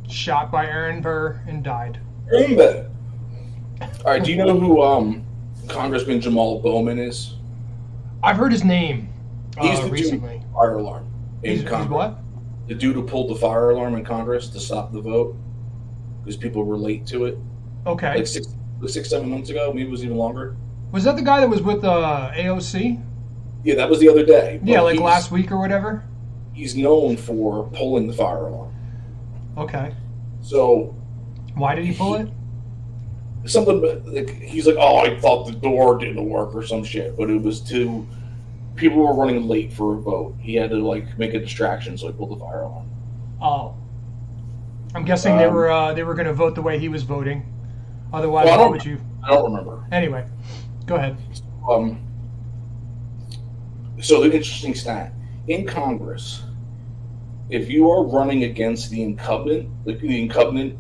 B: shot by Ahhwen Buh and died.
A: All right, do you know who Congressman Jamal Bowman is?
B: I've heard his name
A: He's the
B: recently.
A: dude with the fire alarm in
B: He's
A: Congress.
B: what?
A: The dude who pulled the fire alarm in Congress to stop the vote because people were late to it.
B: Okay.
A: Like 6-7 months ago, maybe it was even longer.
B: Was that the guy that was with AOC?
A: Yeah, that was the other day.
B: Yeah,
A: But
B: like last week or whatever?
A: He's known for pulling the fire alarm.
B: Okay.
A: So
B: Why did he pull it?
A: something like he's like, oh, I thought the door didn't work or some shit, but it was to people were running late for a vote. He had to like make a distraction, so he pulled the fire alarm.
B: Oh, I'm guessing they were going to vote the way he was voting. Otherwise,
A: Well,
B: why would you?
A: I don't remember.
B: Anyway, go ahead.
A: So the interesting stat in Congress, if you are running against the incumbent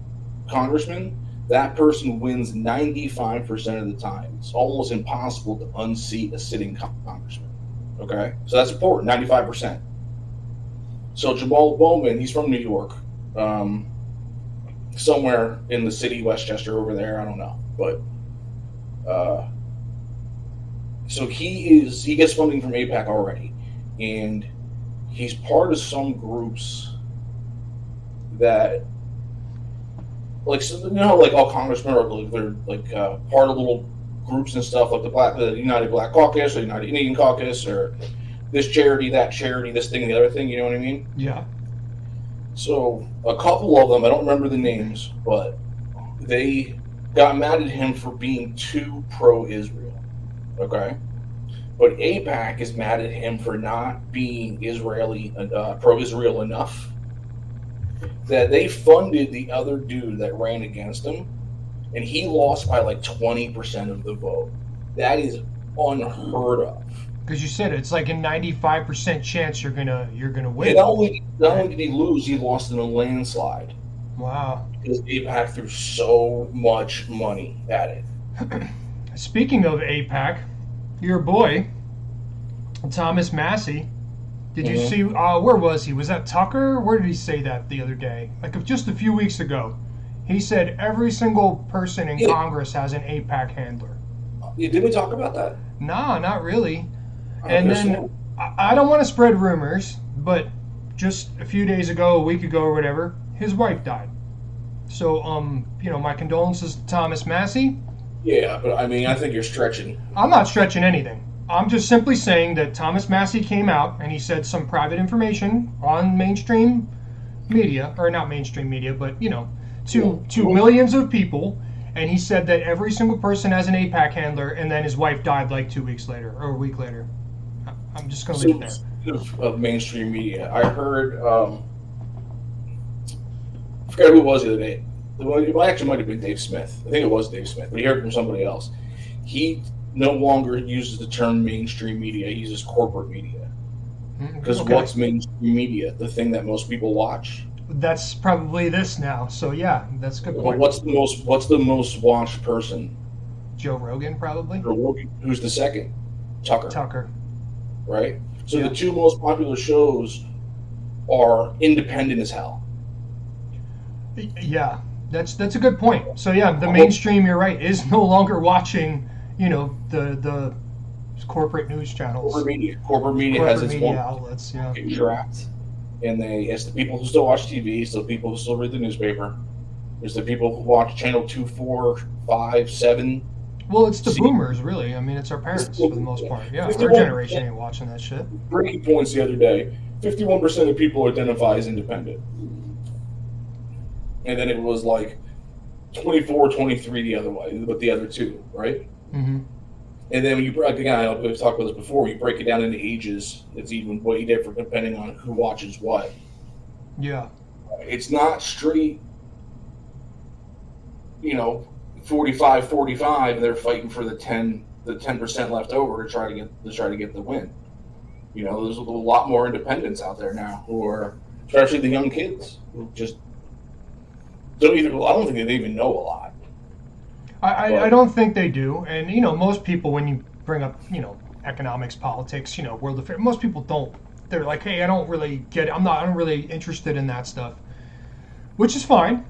A: congressman, that person wins 95% of the time. It's almost impossible to unseat a sitting congressman. Okay, so that's important. 95%. So Jamal Bowman, he's from New York, somewhere in the city, Westchester over there. I don't know, but so he gets funding from AIPAC already, and he's part of some groups that, like, so, you know, like all congressmen are they're like part of little groups and stuff, like the United Black Caucus or United Indian Caucus or this charity, that charity, this thing, and the other thing. You know what I mean?
B: Yeah.
A: So a couple of them, I don't remember the names, but they got mad at him for being too pro-Israel. Okay, but AIPAC is mad at him for not being pro-Israel enough. That they funded the other dude that ran against him, and he lost by like 20% of the vote. That is unheard of.
B: Because you said it's like a 95% chance you're gonna win.
A: And not only did he lose, he lost in a landslide.
B: Wow.
A: Because AIPAC threw so much money at it.
B: Speaking of AIPAC, your boy, Thomas Massey, did you see, where was he? Was that Tucker? Where did he say that the other day? Like just a few weeks ago. He said every single person in Congress has an AIPAC handler.
A: Did we talk about that?
B: Nah, not really. And then, I don't want to spread rumors, but just a few days ago, a week ago or whatever, his wife died. So, my condolences to Thomas Massey.
A: Yeah, but I mean, I think you're stretching.
B: I'm not stretching anything. I'm just simply saying that Thomas Massey came out and he said some private information on mainstream media, or not mainstream media, but, to millions of people, and he said that every single person has an AIPAC handler, and then his wife died like 2 weeks later, or a week later. I'm just going to leave it there.
A: Of mainstream media, I heard, I forgot who it was the other day. It actually might have been Dave Smith. I think it was Dave Smith, but he heard it from somebody else. He no longer uses the term mainstream media. He uses corporate media. Because what's mainstream media? The thing that most people watch?
B: That's probably this now. So yeah, that's a good point.
A: What's the most watched person?
B: Joe Rogan, probably.
A: Joe Rogan. Who's the second?
B: Tucker.
A: Right? So the two most popular shows are independent as hell.
B: Yeah. That's a good point. So yeah, the mainstream, you're right, is no longer watching, the corporate news channels.
A: Corporate media has its own
B: outlets,
A: trapped. And it's the people who still watch TV, it's the people who still read the newspaper. There's the people who watch channel 2, 4, 5, 7.
B: Well, it's the boomers, really. I mean, it's our parents for the most part. Yeah, our generation ain't watching that shit.
A: Breaking points the other day, 51% of people identify as independent. And then it was like 24, 23 the other way, but the other two, right?
B: Mm-hmm.
A: And then when you break, again, we've talked about this before, you break it down into ages, it's even way different depending on who watches what.
B: Yeah.
A: It's not straight, 45, 45, and they're fighting for the 10% left over to try to get the win. There's a lot more independents out there now who are, especially the young kids, who just I don't think they even know a lot.
B: I don't think they do. And, most people, when you bring up, economics, politics, world affairs, most people don't. They're like, hey, I don't really get it. I'm not really interested in that stuff. Which is fine.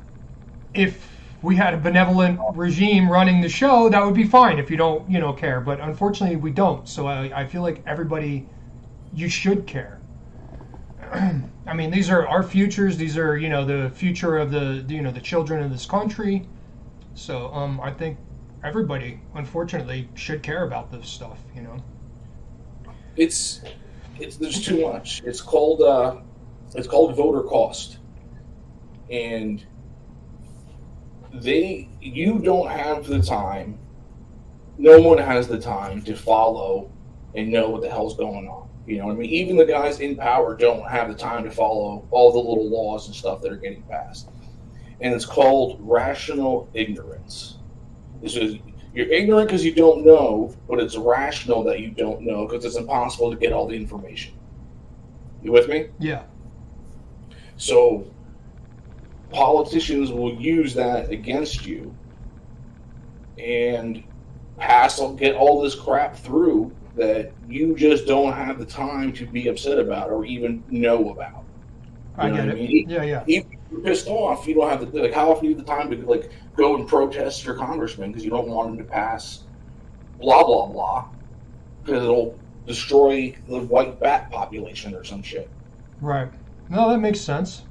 B: If we had a benevolent regime running the show, that would be fine if you don't, care. But unfortunately, we don't. So I feel like everybody, you should care. I mean, these are our futures. These are, the future of the children of this country. So I think everybody, unfortunately, should care about this stuff.
A: It's there's too much. It's called voter cost, and you don't have the time. No one has the time to follow and know what the hell's going on. You know what I mean? Even the guys in power don't have the time to follow all the little laws and stuff that are getting passed. And it's called rational ignorance. This is, you're ignorant because you don't know, but it's rational that you don't know because it's impossible to get all the information. You with me?
B: Yeah.
A: So politicians will use that against you and get all this crap through that you just don't have the time to be upset about or even know about.
B: I get it. I mean? Yeah.
A: Even if you're pissed off, you don't have to, like, how often do you have the time to, like, go and protest your congressman because you don't want him to pass blah, blah, blah, because it'll destroy the white bat population or some shit.
B: Right. No, that makes sense.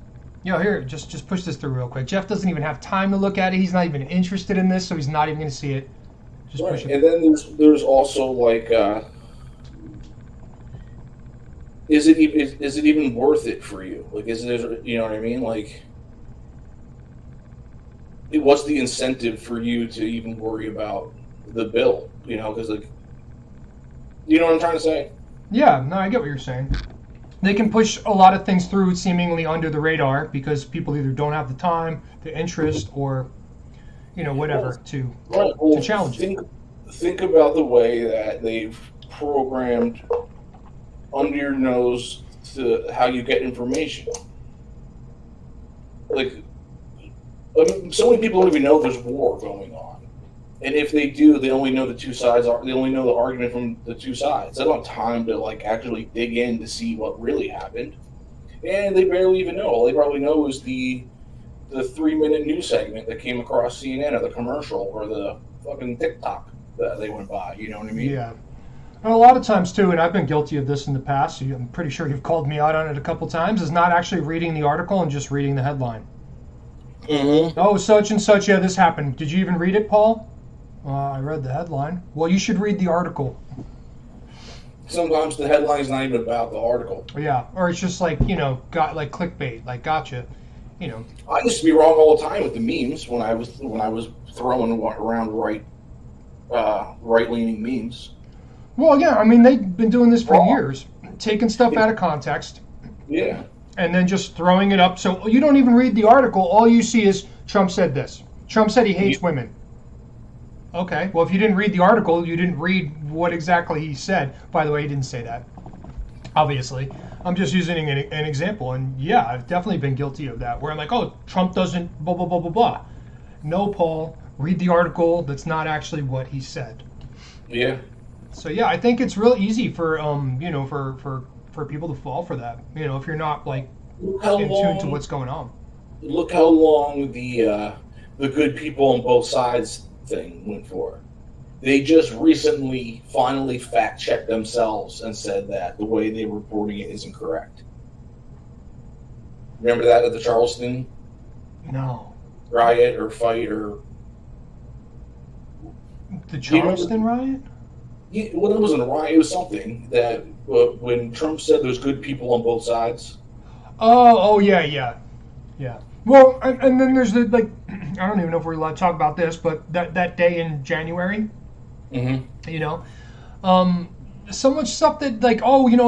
B: Here, just push this through real quick. Jeff doesn't even have time to look at it. He's not even interested in this, so he's not even going to see it. Just push it.
A: And then there's also, like, is it even worth it for you? Like, is it, you know what I mean? Like, what's the incentive for you to even worry about the bill? You know, because, like, you know what I'm trying to say?
B: Yeah, no, I get what you're saying. They can push a lot of things through seemingly under the radar because people either don't have the time, the interest, or, whatever to challenge it.
A: Think about the way that they've programmed under your nose to how you get information. Like, so many people don't even know there's war going on, and if they do, they only know they only know the argument from the two sides. They don't have time to, like, actually dig in to see what really happened, and they barely even know. All they probably know is the 3-minute news segment that came across CNN, or the commercial, or the fucking TikTok that they went by. You know what I mean?
B: Yeah. And a lot of times, too, and I've been guilty of this in the past, so I'm pretty sure you've called me out on it a couple times, is not actually reading the article and just reading the headline.
A: Mm-hmm.
B: Oh, such and such, yeah, this happened. Did you even read it, Paul? I read the headline. Well, you should read the article.
A: Sometimes the headline's not even about the article.
B: Yeah, or it's just like, got like clickbait, like gotcha.
A: I used to be wrong all the time with the memes when I was throwing around right-leaning memes.
B: Well, yeah, I mean, they've been doing this for years, taking stuff out of context.
A: Yeah.
B: And then just throwing it up. So you don't even read the article. All you see is Trump said this. Trump said he hates women. Okay, well, if you didn't read the article, you didn't read what exactly he said. By the way, he didn't say that, obviously. I'm just using an example. And yeah, I've definitely been guilty of that, where I'm like, oh, Trump doesn't blah, blah, blah, blah, blah. No, Paul, read the article. That's not actually what he said.
A: Yeah.
B: So yeah, I think it's real easy for for people to fall for that. If you're not, like, in tune to what's going on.
A: Look how long the good people on both sides thing went for. They just recently finally fact checked themselves and said that the way they were reporting it isn't correct. Remember that at the Charleston?
B: No.
A: Riot or fight or
B: the Charleston riot?
A: Yeah, well, it wasn't a riot. It was something that when Trump said there's good people on both sides.
B: Oh yeah. Well, and then there's the, like, I don't even know if we're allowed to talk about this, but that day in January, so much stuff that, like,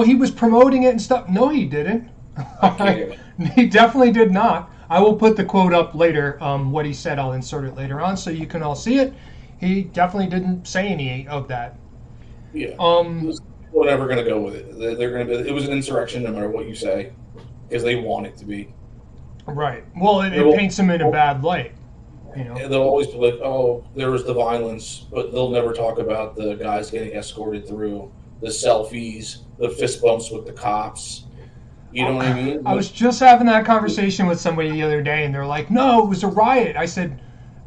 B: he was promoting it and stuff. No, he didn't.
A: Okay.
B: He definitely did not. I will put the quote up later. What he said, I'll insert it later on so you can all see it. He definitely didn't say any of that.
A: Yeah. We're never going to go with it. They're going to be. It was an insurrection, no matter what you say, because they want it to be.
B: Right. Well, it paints him in a bad light.
A: They'll always be like, "Oh, there was the violence," but they'll never talk about the guys getting escorted through, the selfies, the fist bumps with the cops. You know what I mean?
B: I was just having that conversation with somebody the other day, and they're like, "No, it was a riot." I said,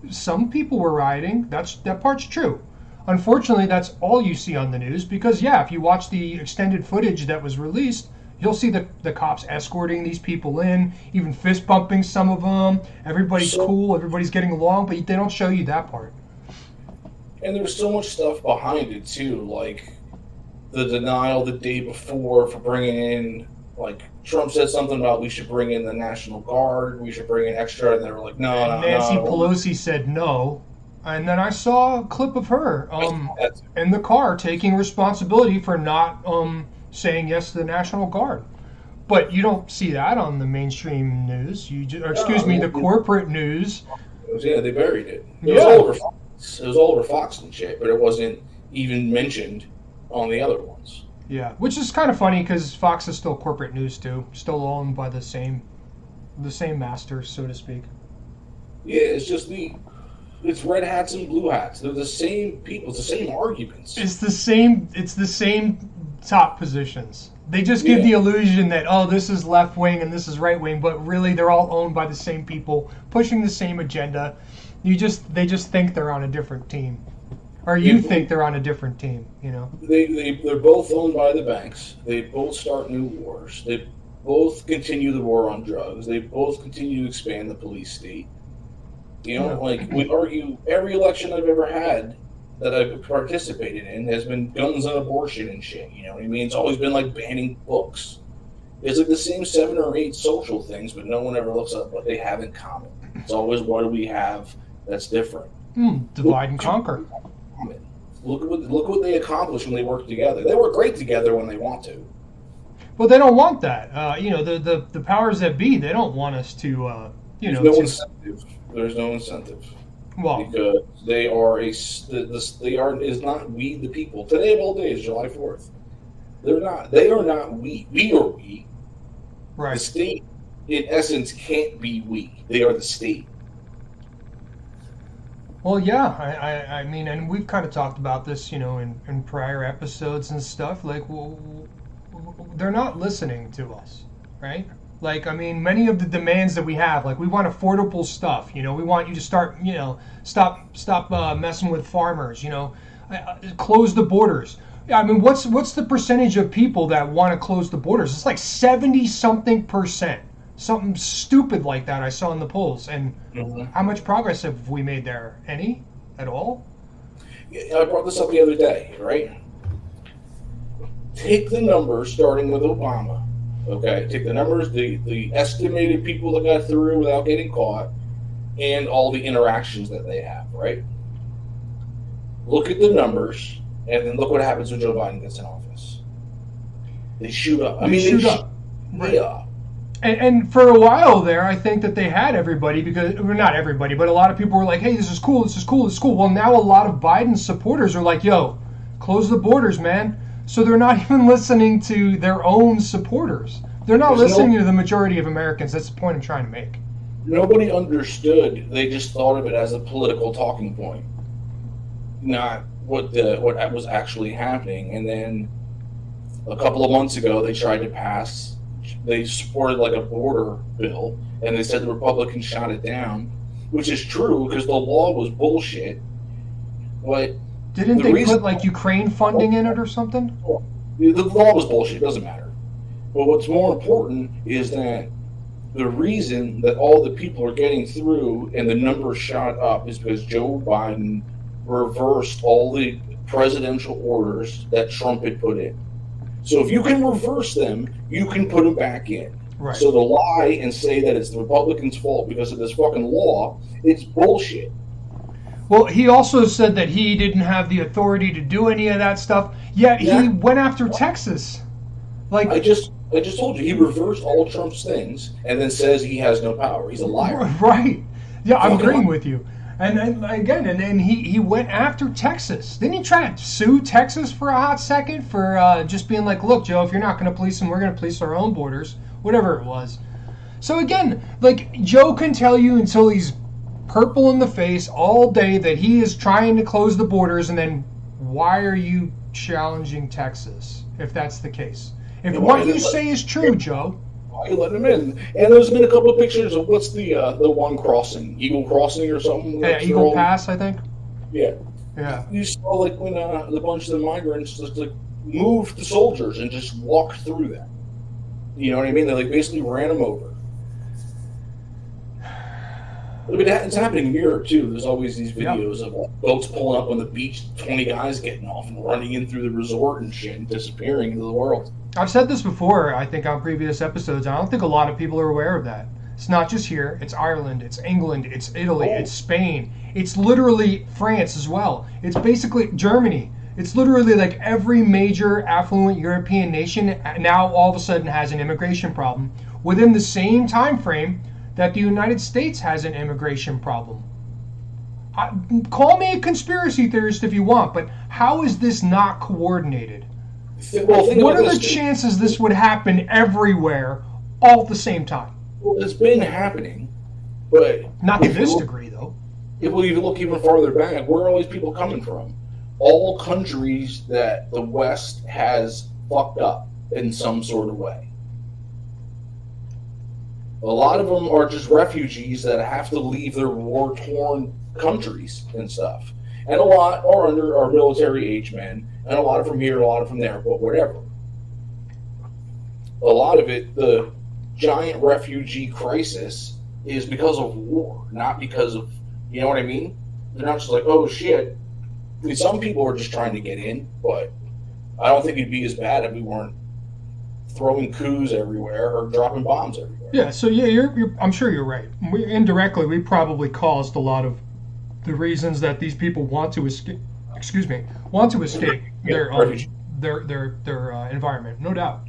B: "Some people were rioting. That part's true. Unfortunately, that's all you see on the news because, yeah, if you watch the extended footage that was released, you'll see the cops escorting these people in, even fist bumping some of them. Everybody's cool, everybody's getting along, but they don't show you that part."
A: And there's so much stuff behind it too, like the denial the day before for bringing in, like, Trump said something about we should bring in the National Guard, we should bring in extra, and they were like, no.
B: Nancy Pelosi said no. And then I saw a clip of her
A: That's-
B: in the car taking responsibility for not saying yes to the National Guard. But you don't see that on the mainstream news. The corporate news.
A: Yeah, they buried it. It
B: Yeah.
A: was all over Fox. It was all over Fox and shit, but it wasn't even mentioned on the other ones.
B: Yeah, which is kind of funny because Fox is still corporate news too, still owned by the same masters, so to speak.
A: Yeah, it's just it's red hats and blue hats. They're the same people. It's the same arguments.
B: It's the same top positions. They just give the illusion that, oh, this is left wing and this is right wing, but really they're all owned by the same people, pushing the same agenda. They just think they're on a different team, or you think they're on a different team. You know.
A: They're both owned by the banks. They both start new wars. They both continue the war on drugs. They both continue to expand the police state. You know, like we argue every election I've ever had that I've participated in has been guns and abortion and shit. You know what I mean? It's always been like banning books. It's like the same 7 or 8 social things, but no one ever looks up what they have in common. It's always what do we have that's different.
B: Divide and conquer.
A: Look what they accomplish when they work together. They work great together when they want to.
B: Well, they don't want that. The powers that be, they don't want us to.
A: Incentive. There's no incentive.
B: Well,
A: because they are is not we the people. Today of all days, July 4th. They are not we. We are we.
B: Right.
A: The state, in essence, can't be we. They are the state.
B: Well, yeah. I mean, and we've kind of talked about this, in prior episodes and stuff. Like, they're not listening to us, right? Like, I mean, many of the demands that we have, like, we want affordable stuff. We want you to start, stop messing with farmers. Close the borders. I mean, what's the percentage of people that want to close the borders? It's like 70-something%. Something stupid like that I saw in the polls. And how much progress have we made there? Any? At all?
A: I brought this up the other day, right? Take the numbers starting with Obama. Okay, take the numbers, the estimated people that got through without getting caught, and all the interactions that they have, right? Look at the numbers, and then look what happens when Joe Biden gets in office. They shoot up.
B: They shoot up. Right.
A: Yeah.
B: And for a while there, I think that they had everybody not everybody, but a lot of people were like, hey, this is cool, this is cool, this is cool. Well, now a lot of Biden's supporters are like, yo, close the borders, man. So they're not even listening to their own supporters. They're not listening to the majority of Americans. That's the point I'm trying to make.
A: Nobody understood. They just thought of it as a political talking point, not what was actually happening. And then a couple of months ago, they supported like a border bill, and they said the Republicans shot it down, which is true because the law was bullshit. But
B: didn't they put like Ukraine funding in it or something?
A: The law was bullshit. It doesn't matter. But what's more important is that the reason that all the people are getting through and the numbers shot up is because Joe Biden reversed all the presidential orders that Trump had put in. So if you can reverse them, you can put them back in.
B: Right.
A: So to lie and say that it's the Republicans' fault because of this fucking law, it's bullshit.
B: Well, he also said that he didn't have the authority to do any of that stuff, yet he went after Texas. Like
A: I just told you, he reversed all Trump's things and then says he has no power. He's a liar.
B: Right. Yeah, I'm agreeing with you. And then he went after Texas. Didn't he try to sue Texas for a hot second for just being like, look, Joe, if you're not going to police them, we're going to police our own borders, whatever it was. So again, like Joe can tell you until he's purple in the face all day that he is trying to close the borders, and then why are you challenging Texas if that's the case? If what you say is true, Joe.
A: Why are you letting him in? And there's been a couple of pictures of what's the one crossing, Eagle Crossing or something.
B: Yeah, Eagle Pass, I think.
A: Yeah.
B: Yeah.
A: You saw like when the bunch of the migrants just like moved the soldiers and just walked through them. You know what I mean? They like basically ran them over. I mean, it's happening in Europe too. There's always these videos of boats pulling up on the beach, 20 guys getting off and running in through the resort and shit and disappearing into the world.
B: I've said this before, I think, on previous episodes. I don't think a lot of people are aware of that. It's not just here. It's Ireland. It's England. It's Italy. It's Spain. It's literally France as well. It's basically Germany. It's literally like every major affluent European nation now all of a sudden has an immigration problem within the same time frame that the United States has an immigration problem. Call me a conspiracy theorist if you want, but how is this not coordinated? What are the chances this would happen everywhere all at the same time?
A: Well, it's been happening, but
B: not to this degree, though.
A: If we look even farther back, where are all these people coming from? All countries that the West has fucked up in some sort of way. A lot of them are just refugees that have to leave their war-torn countries and stuff. And a lot are under our military age men, and a lot are from here, a lot are from there, but whatever. A lot of it, the giant refugee crisis, is because of war, not because of, you know what I mean? They're not just like, oh shit. I mean, some people are just trying to get in, but I don't think it'd be as bad if we weren't throwing coups everywhere or dropping bombs everywhere.
B: Yeah, so yeah, I'm sure you're right. Indirectly, we probably caused a lot of the reasons that these people want to escape. Their environment, no doubt.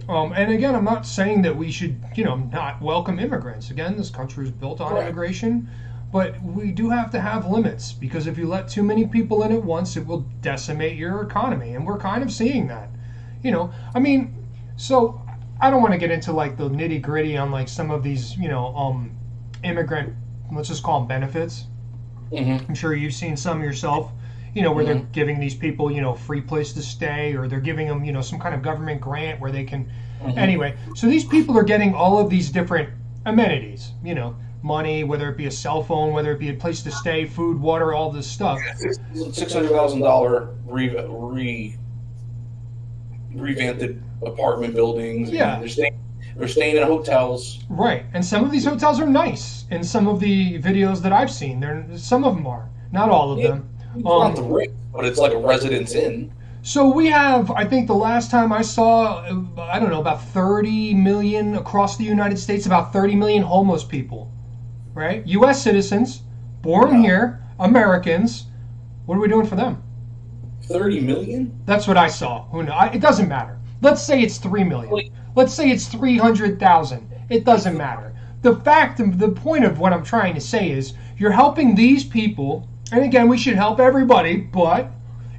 B: And again, I'm not saying that we should, not welcome immigrants. Again, this country is built on immigration, but we do have to have limits, because if you let too many people in at once, it will decimate your economy, and we're kind of seeing that. So I don't want to get into like the nitty gritty on like some of these, immigrant, let's just call them benefits. Mm-hmm. I'm sure you've seen some yourself, where they're giving these people, free place to stay, or they're giving them, some kind of government grant where they can. Mm-hmm. Anyway, so these people are getting all of these different amenities, money, whether it be a cell phone, whether it be a place to stay, food, water, all this stuff.
A: $600,000 revamped apartment buildings.
B: Yeah.
A: They're staying in hotels.
B: Right, and some of these hotels are nice. In some of the videos that I've seen, some of them are, not all of them.
A: It's not the rich, but it's like a Residence Inn.
B: So we have, I think the last time I saw, I don't know, about 30 million across the United States, about 30 million homeless people, right? U.S. citizens, born here, Americans. What are we doing for them?
A: 30 million?
B: That's what I saw. Who knows? It doesn't matter. Let's say it's 3 million. Let's say it's 300,000. It doesn't matter. The point of what I'm trying to say is you're helping these people, and again, we should help everybody, but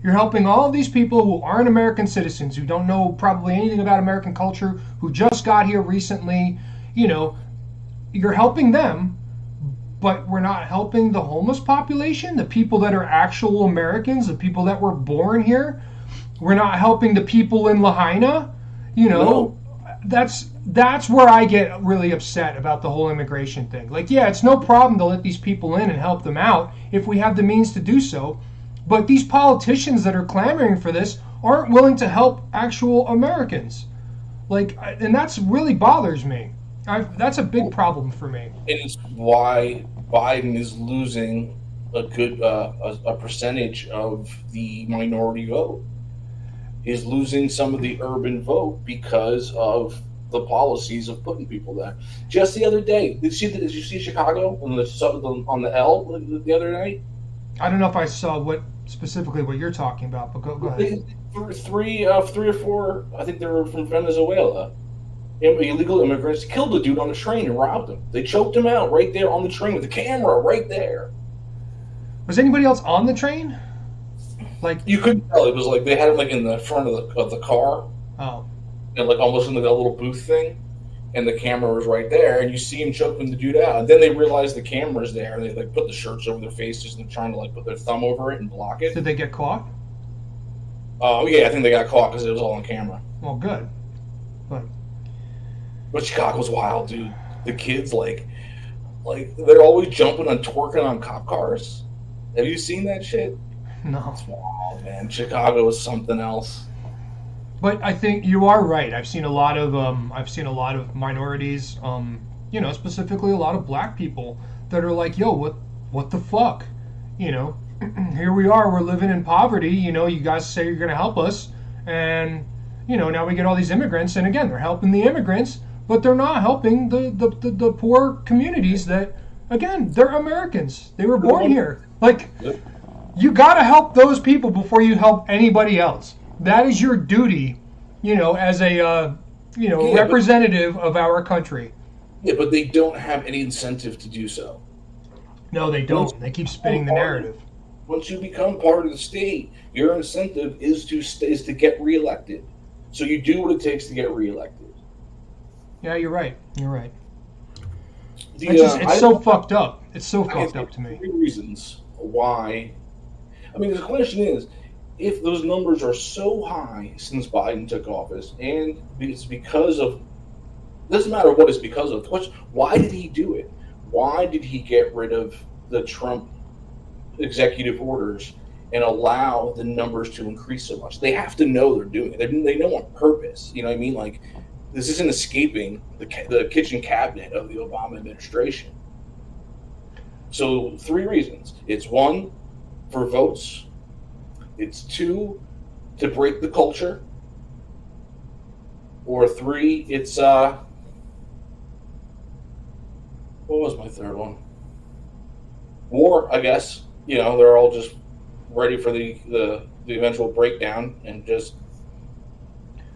B: you're helping all of these people who aren't American citizens, who don't know probably anything about American culture, who just got here recently. You're helping them, but we're not helping the homeless population, the people that are actual Americans, the people that were born here. We're not helping the people in Lahaina. No. That's where I get really upset about the whole immigration thing. Like, yeah, it's no problem to let these people in and help them out if we have the means to do so. But these politicians that are clamoring for this aren't willing to help actual Americans. And that's really bothers me. That's a big problem for me.
A: It's why Biden is losing a good a percentage of the minority vote. He's losing some of the urban vote because of the policies of putting people there. Just the other day, did you see Chicago on the L the other night?
B: I don't know if I saw specifically what you're talking about, but go ahead.
A: Three or four, I think they were from Venezuela, illegal immigrants killed a dude on the train and robbed him. They choked him out right there on the train with the camera right there.
B: Was anybody else on the train?
A: You couldn't tell. It was like they had him in the front of the car.
B: Oh.
A: And almost in the little booth thing, and the camera was right there, and you see him choking the dude out. And then they realize the camera's there, and they put the shirts over their faces and trying to put their thumb over it and block it.
B: Did they get caught?
A: Oh yeah, I think they got caught because it was all on camera.
B: Well, good.
A: But Chicago's wild, dude. The kids they're always jumping and twerking on cop cars. Have you seen that shit?
B: No.
A: Oh man, Chicago is something else.
B: But I think you are right. I've seen a lot of minorities, specifically a lot of black people that are like, yo, what the fuck? Here we are, we're living in poverty, you guys say you're gonna help us, and now we get all these immigrants, and again, they're helping the immigrants, but they're not helping the poor communities that, again, they're Americans. They were born here. Like, you got to help those people before you help anybody else. That is your duty, as a representative of our country.
A: Yeah, but they don't have any incentive to do so.
B: No, they don't. They keep spinning the narrative.
A: Once you become part of the state, your incentive is to get reelected. So you do what it takes to get reelected.
B: Yeah, you're right. You're right.
A: It's
B: so fucked up. It's so fucked up to me.
A: 3 reasons why. I mean, the question is, if those numbers are so high since Biden took office, and it's because of, doesn't matter what it's because of. Why did he do it? Why did he get rid of the Trump executive orders and allow the numbers to increase so much? They have to know they're doing it. They know on purpose. You know what I mean? Like, this isn't escaping the kitchen cabinet of the Obama administration. So 3 reasons. It's 1, for votes. It's 2, to break the culture. Or 3, it's what was my 3rd one? War, I guess. They're all just ready for the eventual breakdown and just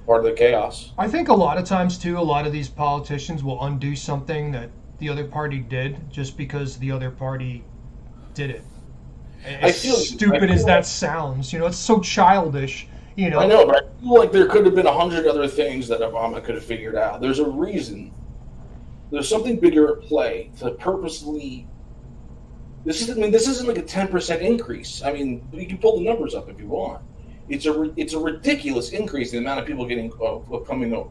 A: part of the chaos.
B: I think a lot of times too, a lot of these politicians will undo something that the other party did just because the other party did it. As stupid as that sounds, it's so childish. I
A: know, but I feel like there could have been 100 other things that Obama could have figured out. There's a reason. There's something bigger at play to purposely. This isn't like a 10% increase. I mean, you can pull the numbers up if you want. It's a ridiculous increase in the amount of people coming over.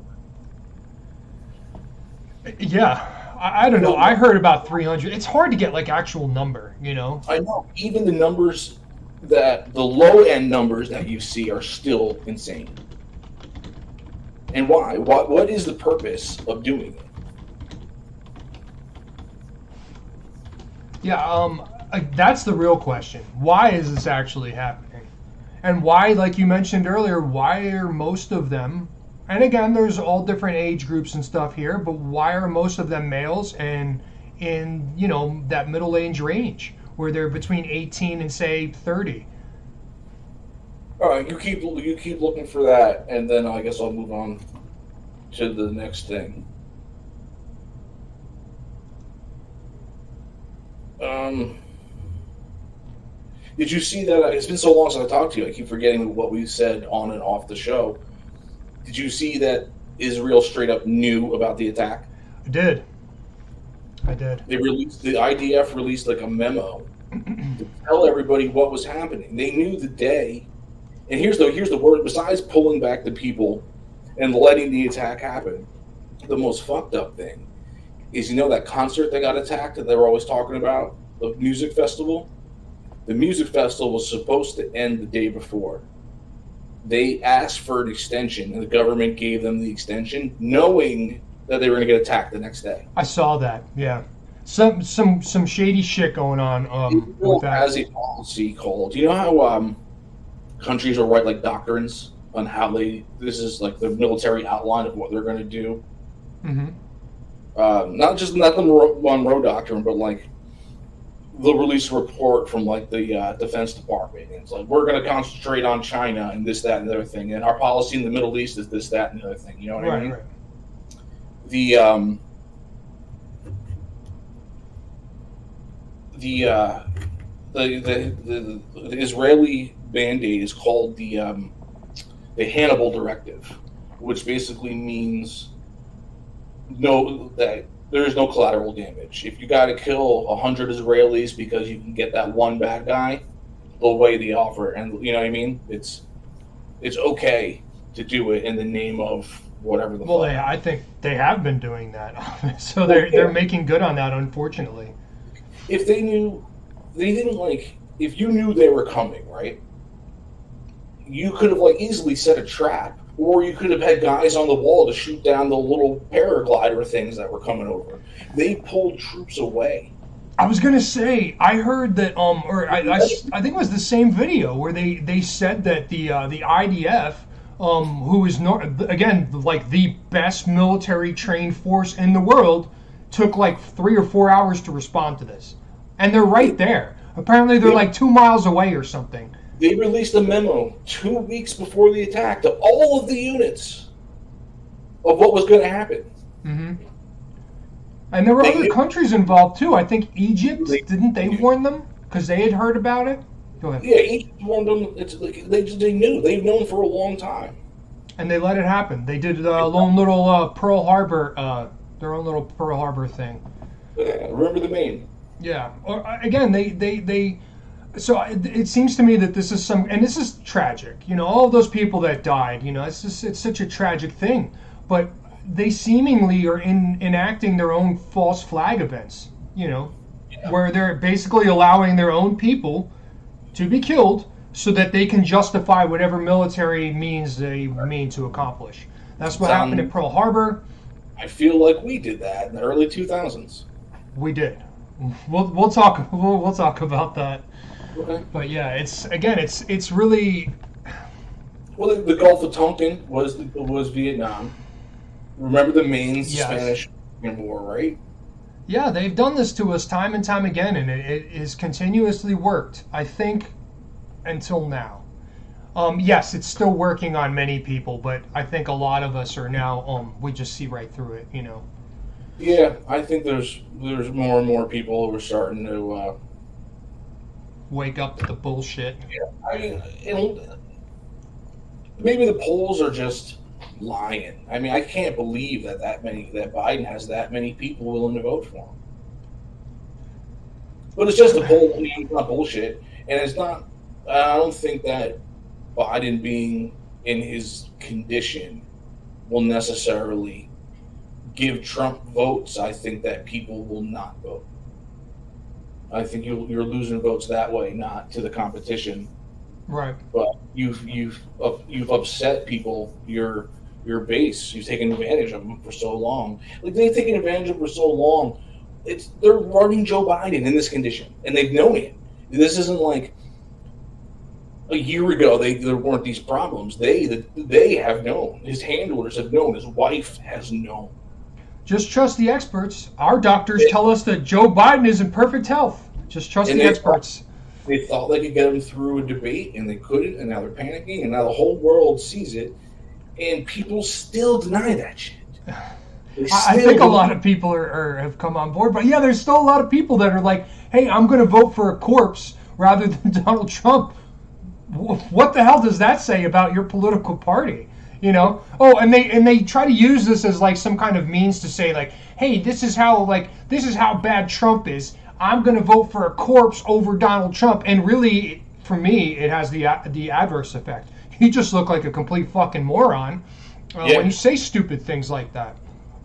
B: Yeah. I don't know. I heard about 300. It's hard to get like actual number,
A: I know. Even the numbers the low end numbers that you see are still insane. And why? What is the purpose of doing it?
B: Yeah, that's the real question. Why is this actually happening? And why, like you mentioned earlier, why are most of them, and again, there's all different age groups and stuff here, but why are most of them males and in, that middle age range where they're between 18 and say 30?
A: All right, you keep looking for that, and then I guess I'll move on to the next thing. Did you see that? It's been so long since I talked to you. I keep forgetting what we said on and off the show. Did you see that Israel straight up knew about the attack?
B: I did.
A: The IDF released like a memo to tell everybody what was happening. They knew the day. And here's the word. Besides pulling back the people and letting the attack happen, the most fucked up thing is, that concert that got attacked that they were always talking about, the music festival? The music festival was supposed to end the day before. They asked for an extension, and the government gave them the extension, knowing that they were going to get attacked the next day.
B: I saw that, yeah. Some shady shit going on with that.
A: Has a policy called, how countries will write like doctrines on how this is like the military outline of what they're going to do.
B: Mm-hmm.
A: Not the Monroe Doctrine, but like they'll release a report from like the Defense Department. And it's like, we're going to concentrate on China and this, that, and the other thing. And our policy in the Middle East is this, that, and the other thing. You know what I mean? Right. The Israeli mandate is called the Hannibal Directive, which basically means that there is no collateral damage. If you got to kill 100 Israelis because you can get that one bad guy, they'll weigh the offer, and you know what I mean. It's okay to do it in the name of whatever the.
B: Well, I think they have been doing that, so they're making good on that. Unfortunately,
A: if they knew, they didn't like. If you knew they were coming, right? You could have easily set a trap. Or you could have had guys on the wall to shoot down the little paraglider things that were coming over. They pulled troops away.
B: I was gonna say, I heard that, I think it was the same video where they said that the IDF who is again like the best military trained force in the world, took like 3 or 4 hours to respond to this, and they're right there. Apparently, they're like 2 miles away or something.
A: They released a memo 2 weeks before the attack to all of the units of what was going to happen.
B: Mm-hmm. And there were other countries involved too. I think Egypt, didn't they warn them because they had heard about it? Go ahead.
A: Yeah, Egypt warned them. It's like they knew. They've known for a long time.
B: And they let it happen. They did their own little Pearl Harbor, their own little Pearl Harbor thing.
A: Yeah, remember the name.
B: Yeah. Or again, they. So it seems to me that this is and this is tragic. You know, all of those people that died. You know, it's such a tragic thing. But they seemingly are enacting their own false flag events. You know, where they're basically allowing their own people to be killed so that they can justify whatever military means they mean to accomplish. That's what happened at Pearl Harbor.
A: I feel like we did that in the early 2000s.
B: We did. We'll talk about that.
A: Okay.
B: But yeah, it's really.
A: Well, the Gulf of Tonkin was Vietnam. Remember the main Spanish War, right?
B: Yeah, they've done this to us time and time again, and it has continuously worked, I think, until now. Yes, it's still working on many people, but I think a lot of us are now, we just see right through it, you know.
A: Yeah, I think there's more and more people who are starting to
B: wake up to the bullshit.
A: Yeah, I mean, maybe the polls are just lying. I mean, I can't believe that Biden has that many people willing to vote for him. But it's just a poll. I mean, it's not bullshit, and it's not. I don't think that Biden being in his condition will necessarily give Trump votes. I think that people will not vote. I think you're losing votes that way, not to the competition.
B: Right.
A: But you've upset people. Your base. You've taken advantage of them for so long. Like they've taken advantage of them for so long. They're running Joe Biden in this condition, and they've known it. This isn't like a year ago. There weren't these problems. They have known. His handlers have known. His wife has known.
B: Just trust the experts. Our doctors tell us that Joe Biden is in perfect health. Just trust the experts.
A: They thought they could get him through a debate, and they couldn't, and now they're panicking, and now the whole world sees it, and people still deny that shit.
B: I think a lot of people have come on board, but yeah, there's still a lot of people that are like, hey, I'm going to vote for a corpse rather than Donald Trump. What the hell does that say about your political party? You know? Oh, and they try to use this as like some kind of means to say like, hey, this is how bad Trump is. I'm going to vote for a corpse over Donald Trump, and really, for me, it has the adverse effect. You just look like a complete fucking moron when you say stupid things like that.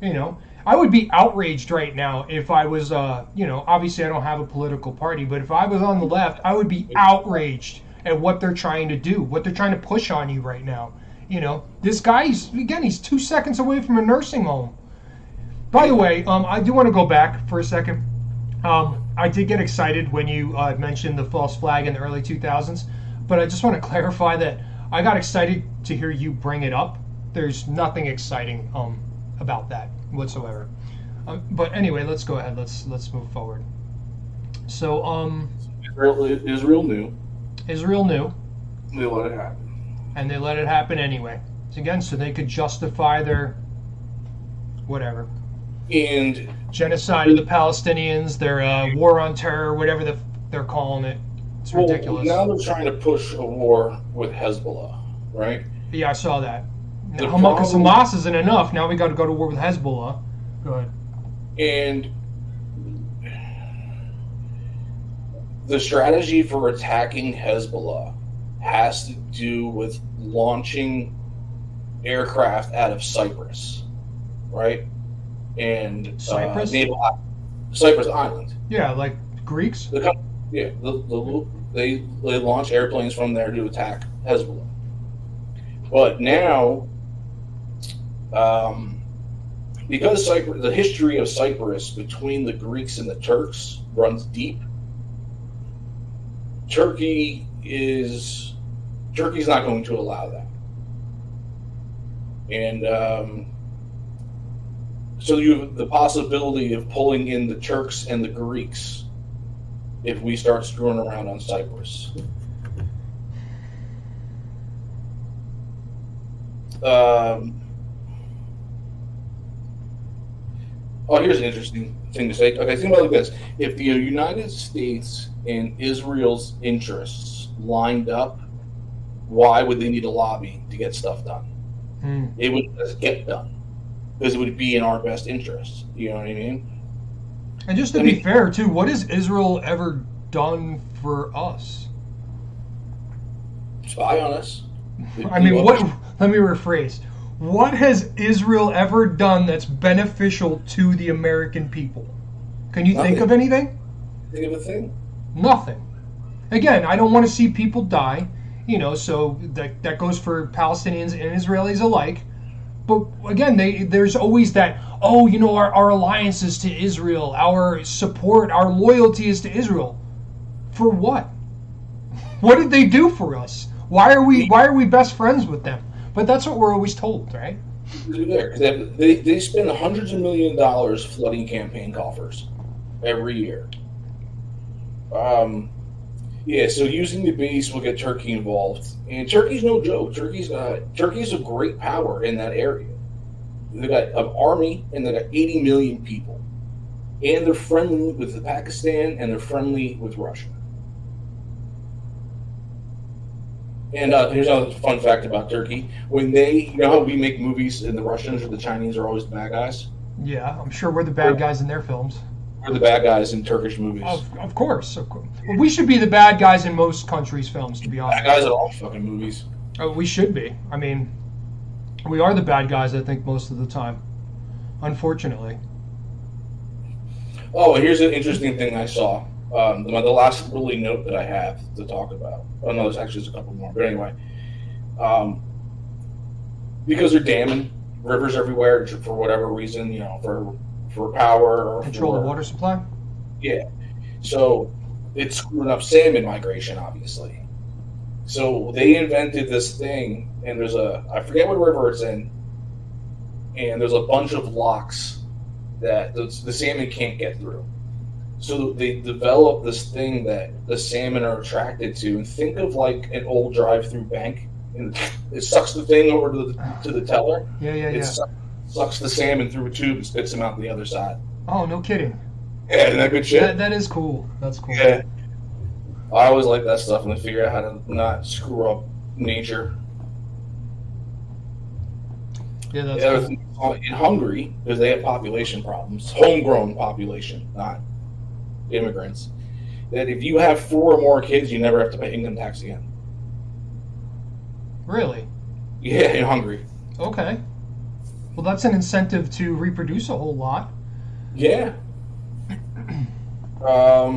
B: You know, I would be outraged right now if I was, obviously I don't have a political party, but if I was on the left, I would be outraged at what they're trying to do, what they're trying to push on you right now. You know, this guy, he's 2 seconds away from a nursing home. By the way, I do want to go back for a second. I did get excited when you mentioned the false flag in the early 2000s, but I just want to clarify that I got excited to hear you bring it up. There's nothing exciting about that whatsoever. But anyway, let's go ahead. Let's move forward. So
A: Israel knew.
B: Israel knew.
A: They let it happen.
B: And they let it happen anyway. Again, so they could justify their whatever.
A: And
B: genocide of the Palestinians, their war on terror, whatever they're calling it. It's ridiculous.
A: Now they're trying to push a war with Hezbollah, right?
B: Yeah, I saw that. Because Hamas isn't enough. Now we got to go to war with Hezbollah. Go ahead.
A: And the strategy for attacking Hezbollah has to do with launching aircraft out of Cyprus, right? And
B: Cyprus?
A: Cyprus Island.
B: Yeah, like Greeks?
A: They launch airplanes from there to attack Hezbollah. But now, because the history of Cyprus between the Greeks and the Turks runs deep, Turkey's not going to allow that. And so you have the possibility of pulling in the Turks and the Greeks if we start screwing around on Cyprus. Here's an interesting thing to say. Okay, think about it like this. If the United States and Israel's interests lined up, why would they need a lobby to get stuff done? It would just get done because it would be in our best interest. You know what I mean?
B: And just to be fair, too, what has Israel ever done for us?
A: Spy on us.
B: I mean, what? Let me rephrase. What has Israel ever done that's beneficial to the American people? Can you think of anything?
A: Think of a thing?
B: Nothing. Again, I don't want to see people die, so that goes for Palestinians and Israelis alike. But again, there's always that, our alliances to Israel, our support, our loyalty is to Israel. For what? What did they do for us? Why are we best friends with them? But that's what we're always told, right?
A: They spend hundreds of millions of dollars flooding campaign coffers every year. So using the base will get Turkey involved, and Turkey's no joke. Turkey's a great power in that area. They got an army, and they got 80 million people, and they're friendly with Pakistan, and they're friendly with Russia. And here's another fun fact about Turkey. When how we make movies and the Russians or the Chinese are always the bad guys?
B: Yeah, I'm sure we're the bad guys in their films.
A: We're the bad guys in Turkish movies.
B: Of course. Well, we should be the bad guys in most countries' films, to be honest.
A: Bad guys in all fucking movies.
B: We should be. I mean, we are the bad guys, I think, most of the time. Unfortunately.
A: Oh, here's an interesting thing I saw. The last really note that I have to talk about. Oh no, there's actually a couple more. But anyway, because they're damming rivers everywhere for whatever reason, for power or
B: control the water supply.
A: Yeah, so it's screwing up salmon migration, obviously. So they invented this thing, and I forget what river it's in, and there's a bunch of locks that the salmon can't get through. So they developed this thing that the salmon are attracted to, and think of like an old drive-through bank, and it sucks the thing over to the teller.
B: Yeah.
A: Sucks the salmon through a tube and spits them out the other side.
B: Oh, no kidding.
A: Yeah, isn't that good shit?
B: That is cool. That's cool.
A: Yeah. I always like that stuff, and they figure out how to not screw up nature.
B: Yeah, that's cool.
A: In Hungary, because they have population problems, homegrown population, not immigrants, that if you have 4 or more kids, you never have to pay income tax again.
B: Really?
A: Yeah, in Hungary.
B: Okay. Well, that's an incentive to reproduce a whole lot.
A: Yeah.
B: I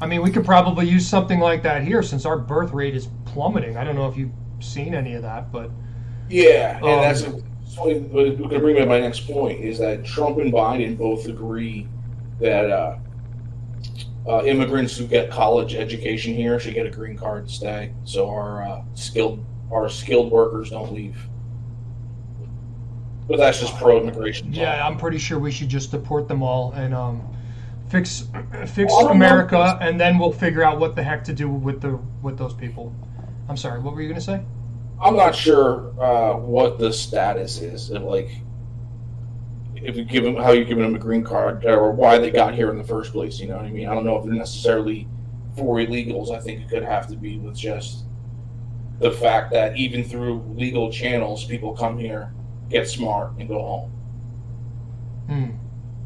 B: mean, we could probably use something like that here since our birth rate is plummeting. I don't know if you've seen any of that, but...
A: Yeah, and that's going to bring me to my next point, is that Trump and Biden both agree that immigrants who get college education here should get a green card to stay, so our skilled workers don't leave. But that's just pro-immigration.
B: Yeah, I'm pretty sure we should just deport them all and fix America, and then we'll figure out what the heck to do with those people. I'm sorry, what were you going to say?
A: I'm not sure what the status is, if you give them, how you're giving them a green card, or why they got here in the first place. You know what I mean? I don't know if they're necessarily for illegals. I think it could have to be with just the fact that even through legal channels, people come here, get smart, and go home.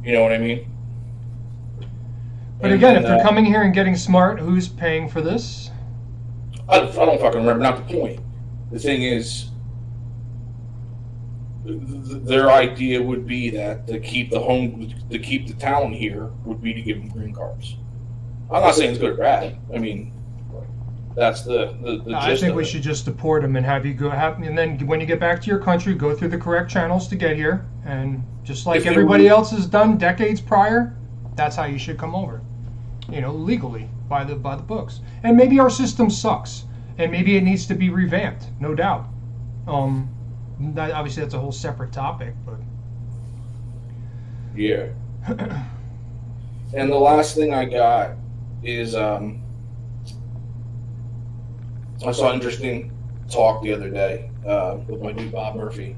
A: You know what I mean?
B: But again, if they're coming here and getting smart, who's paying for this?
A: I don't fucking remember. Not the point. The thing is, their idea would be that to keep the talent here would be to give them green cards. I'm not saying it's good or bad. I mean, that's the gist.
B: I think we should just deport them and have you go, and then when you get back to your country, go through the correct channels to get here, and just like everybody else has done decades prior, that's how you should come over. Legally by the books. And maybe our system sucks, and maybe it needs to be revamped, no doubt. Obviously, that's a whole separate topic, but
A: Yeah. And the last thing I got is I saw an interesting talk the other day with my dude Bob Murphy,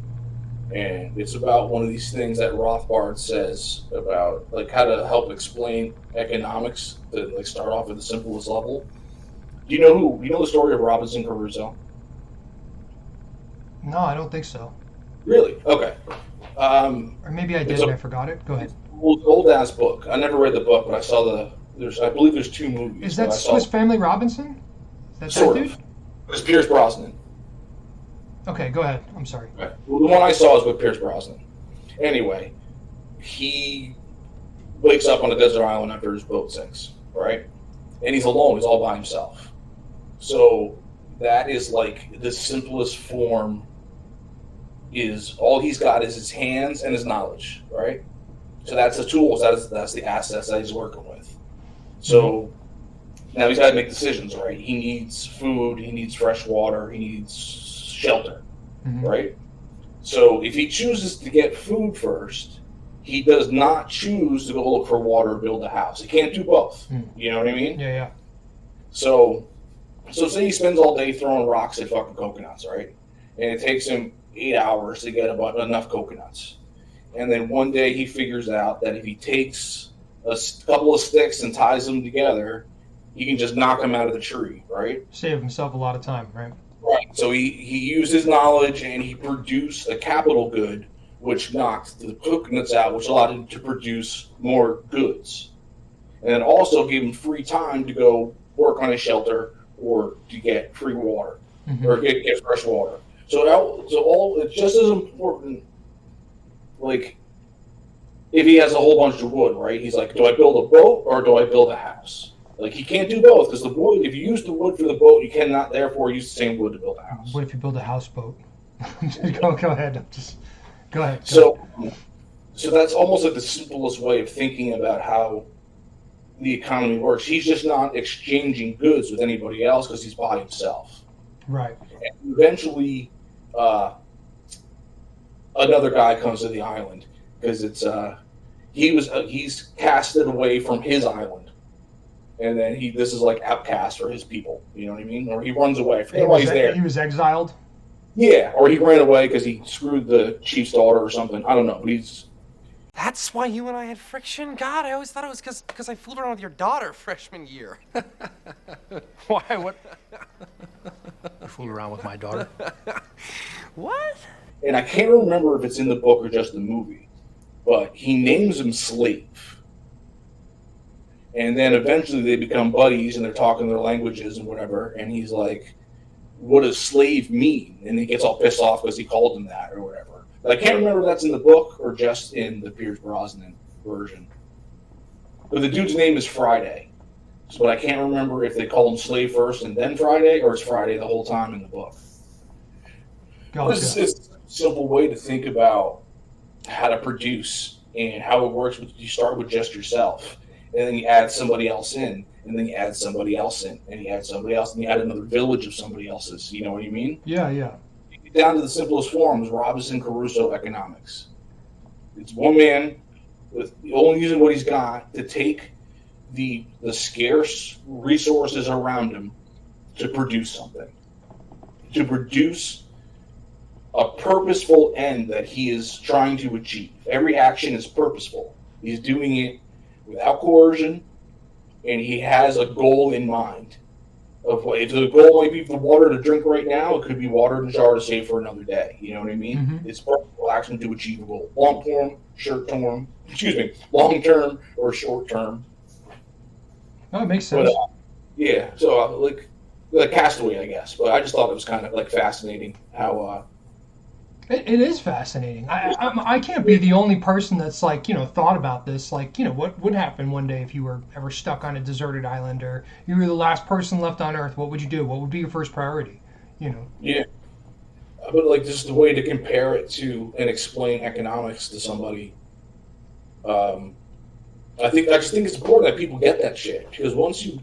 A: and it's about one of these things that Rothbard says about like how to help explain economics to like start off at the simplest level. Do you know who? You know the story of Robinson Crusoe?
B: no, I don't think so.
A: Really? Okay.
B: Or maybe I did
A: It's
B: and
A: a-
B: I forgot it. Go ahead.
A: Old ass book. I never read the book, but I saw I believe there's two movies.
B: Is
A: but
B: that
A: I saw,
B: Swiss Family Robinson? Is that
A: sort
B: that
A: of.
B: dude?
A: It's Pierce Brosnan.
B: Okay, go ahead. I'm sorry.
A: Okay. Well, the one I saw is with Pierce Brosnan. Anyway, he wakes up on a desert island after his boat sinks, right? And he's alone. He's all by himself. So that is like the simplest form. Is all he's got is his hands and his knowledge, right? So that's the tools. That's the assets that he's working with. So now he's got to make decisions, right? He needs food. He needs fresh water. He needs shelter, right? So if he chooses to get food first, he does not choose to go look for water or build a house. He can't do both. You know what I mean?
B: Yeah, yeah.
A: So say he spends all day throwing rocks at fucking coconuts, right? And it takes him 8 hours to get enough coconuts. And then one day he figures out that if he takes a couple of sticks and ties them together, he can just knock them out of the tree, right?
B: Save himself a lot of time, right?
A: Right. So he used his knowledge and he produced a capital good, which knocked the coconuts out, which allowed him to produce more goods. And it also gave him free time to go work on his shelter or to get free water or get fresh water. So it's just as important. Like, if he has a whole bunch of wood, right? He's like, do I build a boat or do I build a house? Like, he can't do both because the wood, if you use the wood for the boat, you cannot therefore use the same wood to build a house.
B: What if you build a houseboat? Go ahead. Go ahead.
A: So that's almost like the simplest way of thinking about how the economy works. He's just not exchanging goods with anybody else because he's by himself.
B: Right.
A: And eventually, another guy comes to the island because he's casted away from his island, and then this is like outcast for his people. You know what I mean? Or he runs away. I forget why he's there.
B: He was exiled.
A: Yeah, or he ran away because he screwed the chief's daughter or something. I don't know, but he's.
G: That's why you and I had friction? God, I always thought it was because I fooled around with your daughter freshman year.
F: Why? What?
G: You fooled around with my daughter? What?
A: And I can't remember if it's in the book or just the movie, but he names him Slave. And then eventually they become buddies and they're talking their languages and whatever. And he's like, what does slave mean? And he gets all pissed off because he called him that or whatever. But I can't remember if that's in the book or just in the Pierce Brosnan version. But the dude's name is Friday. But I can't remember if they call him Slave first and then Friday, or it's Friday the whole time in the book.
B: Gotcha.
A: It's a simple way to think about how to produce and how it works. You start with just yourself, and then you add somebody else in, and then you add somebody else in, and you add somebody else, and you add another village of somebody else's. You know what I mean?
B: Yeah, yeah.
A: Down to the simplest forms, Robinson Crusoe economics. It's one man with only using what he's got to take the scarce resources around him to produce something, to produce a purposeful end that he is trying to achieve. Every action is purposeful. He's doing it without coercion, and he has a goal in mind. If the goal might be for water to drink right now, it could be water in a jar to save for another day. You know what I mean? It's purposeful action to achieve a goal. Long term or short term.
B: Oh, it makes sense.
A: But, yeah, so like the Castaway, I guess. But I just thought it was kind of like fascinating how.
B: It is fascinating. I can't be the only person that's like, thought about this. Like, what would happen one day if you were ever stuck on a deserted island or you were the last person left on Earth? What would you do? What would be your first priority?
A: Yeah. But like just the way to compare it to and explain economics to somebody. I just think it's important that people get that shit, because once you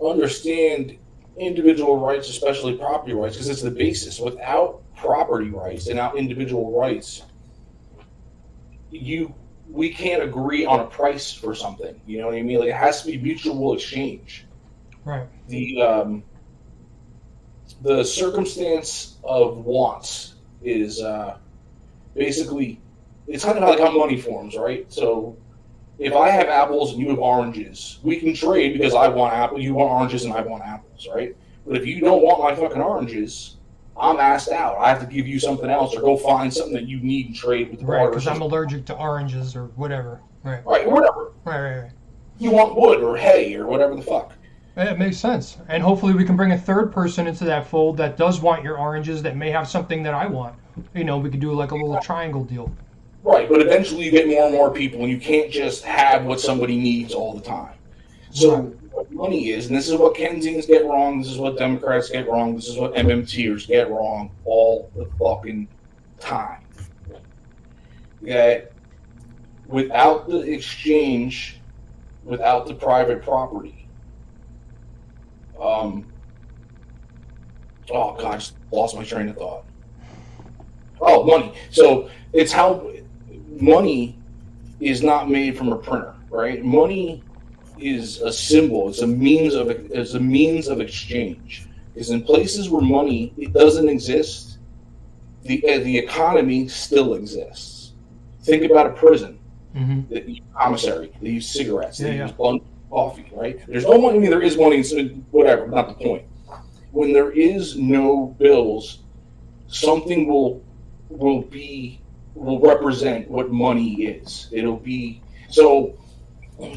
A: understand individual rights, especially property rights, because it's the basis. Without property rights and our individual rights, we can't agree on a price for something. You know what I mean? Like, it has to be mutual exchange.
B: Right.
A: The circumstance of wants is basically, it's kind of like how money forms, right? So if I have apples and you have oranges, we can trade because I want apples, you want oranges, and I want apples, right? But if you don't want my fucking oranges, I'm asked out. I have to give you something else or go find something that you need and trade with the
B: Right,
A: barter
B: because I'm
A: system.
B: allergic to oranges or whatever. Right.
A: Right, whatever.
B: Right.
A: You want wood or hay or whatever the fuck.
B: Yeah, it makes sense. And hopefully we can bring a third person into that fold that does want your oranges, that may have something that I want. You know, we could do like a little triangle deal.
A: Right, but eventually you get more and more people, and you can't just have what somebody needs all the time. So what money is, and this is what Keynesians get wrong, this is what Democrats get wrong, this is what MMTers get wrong all the fucking time. That without the exchange, without the private property, oh God, I just lost my train of thought. Oh, money. So it's how money is not made from a printer, right? Money is a symbol. It's a means of exchange. Because in places where money it doesn't exist, the economy still exists. Think about a prison.
B: Mm-hmm.
A: The commissary. They use cigarettes. They
B: Yeah,
A: use coffee. Right? There's no money. I mean, there is money. So whatever. Not the point. When there is no bills, something will represent what money is. It'll be so.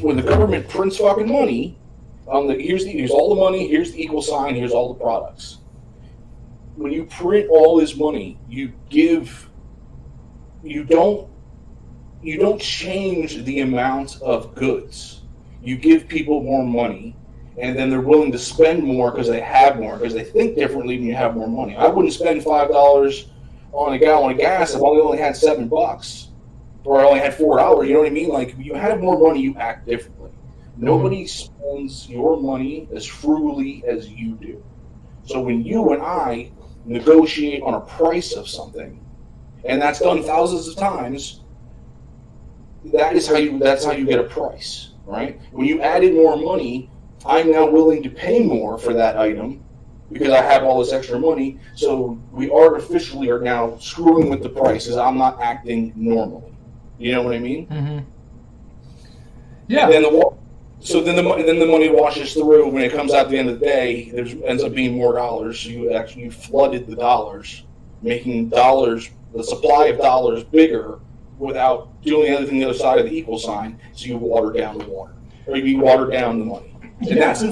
A: When the government prints fucking money, here's all the money, here's the equal sign, here's all the products. When you print all this money, you don't change the amount of goods. You give people more money, and then they're willing to spend more because they have more, because they think differently when you have more money. I wouldn't spend $5 on a gallon of gas if I only had $7. Or I only had $4, you know what I mean? Like, when you have more money, you act differently. Nobody spends your money as frugally as you do. So when you and I negotiate on a price of something, and that's done thousands of times, that's how you get a price, right? When you added more money, I'm now willing to pay more for that item because I have all this extra money. So we artificially are now screwing with the prices. I'm not acting normally. You know what I mean?
B: Mm-hmm. Yeah.
A: And then the money washes through. When it comes out at the end of the day, there ends up being more dollars. So you flooded the dollars, making the supply of dollars bigger without doing anything on the other side of the equal sign. So you water down the water, or you water down the money. And that's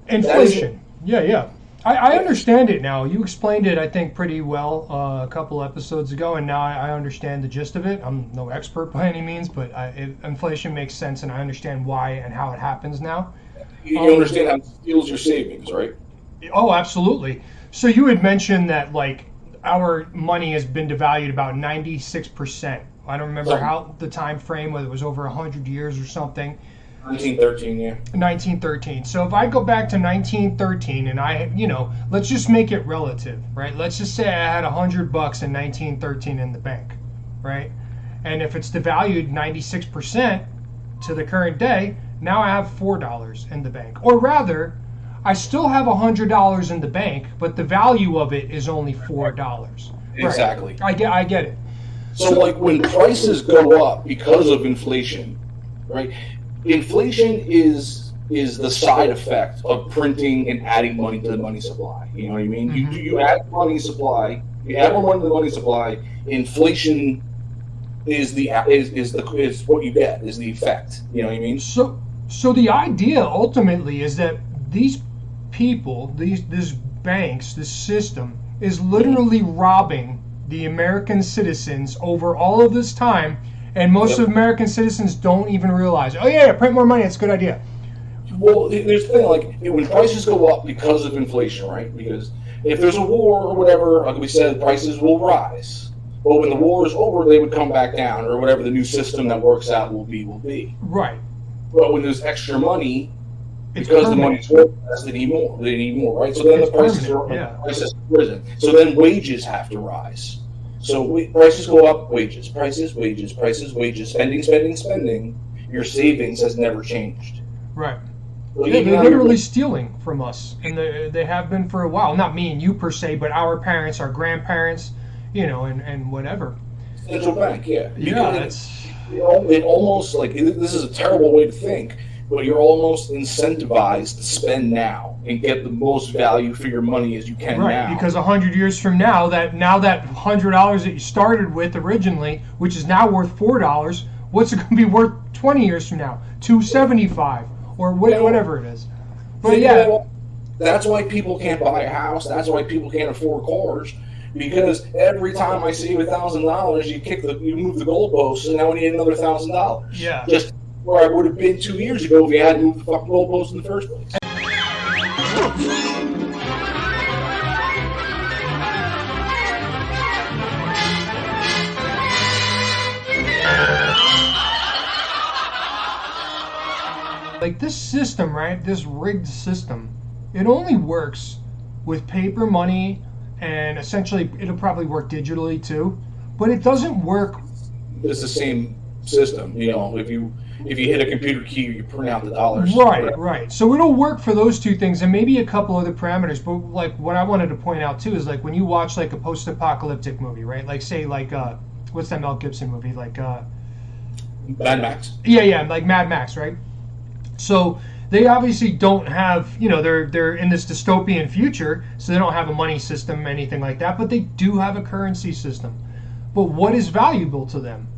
B: inflation. Yeah. I understand it now. You explained it, I think, pretty well a couple episodes ago, and now I understand the gist of it. I'm no expert by any means, but inflation makes sense, and I understand why and how it happens now.
A: You understand how it steals your savings, right?
B: Oh, absolutely. So you had mentioned that, like, our money has been devalued about 96%. I don't remember how the time frame, whether it was over 100 years or something.
A: 1913, yeah.
B: 1913. So if I go back to 1913 and let's just make it relative, right? Let's just say I had $100 in 1913 in the bank, right? And if it's devalued 96% to the current day, now I have $4 in the bank. Or rather, I still have $100 in the bank, but the value of it is only $4.
A: Exactly.
B: Right. I get it.
A: So like when prices go up because of inflation, right? Inflation is the side effect of printing and adding money to the money supply. You know what I mean? Mm-hmm. You add money supply, you add more money to the money supply. Inflation is what you get, is the effect. You know what I mean?
B: So the idea ultimately is that these people, these banks, this system is literally robbing the American citizens over all of this time. And most of American citizens don't even realize, oh yeah, print more money, it's a good idea.
A: Well, there's the thing, like, when prices go up because of inflation, right? Because if there's a war or whatever, like we said, prices will rise. But when the war is over, they would come back down, or whatever the new system that works out will be.
B: Right.
A: But when there's extra money, because the money's worth less, they need more. They need more, right? So then the prices have risen. So then wages have to rise. So prices go up, wages, prices, spending. Your savings has never changed.
B: Right.
A: So
B: Yeah, they're literally stealing from us, and they have been for a while. Not me and you per se, but our parents, our grandparents, and whatever.
A: Central bank, yeah.
B: Yeah, that's...
A: It almost, like, this is a terrible way to think, but you're almost incentivized to spend now and get the most value for your money as you can now.
B: Right, because 100 years from now, that $100 that you started with originally, which is now worth $4, what's it going to be worth 20 years from now? $2.75 or whatever it is. But yeah,
A: that's why people can't buy a house. That's why people can't afford cars. Because every time I save $1,000, you move the goalposts, and now I need another $1,000.
B: Yeah.
A: Just where I would have been 2 years ago if you hadn't moved the fucking goalposts in the first place.
B: Like this system, right? This rigged system, it only works with paper money, and essentially it'll probably work digitally too, but it doesn't work.
A: It's the same system, if you hit a computer key, you print out the dollars.
B: Right. So it'll work for those two things and maybe a couple other parameters. But like what I wanted to point out too is like when you watch like a post-apocalyptic movie, right? Like say like what's that Mel Gibson movie? Like
A: Mad Max.
B: Yeah, like Mad Max, right? So they obviously don't have, they're in this dystopian future, so they don't have a money system, anything like that, but they do have a currency system. But what is valuable to them?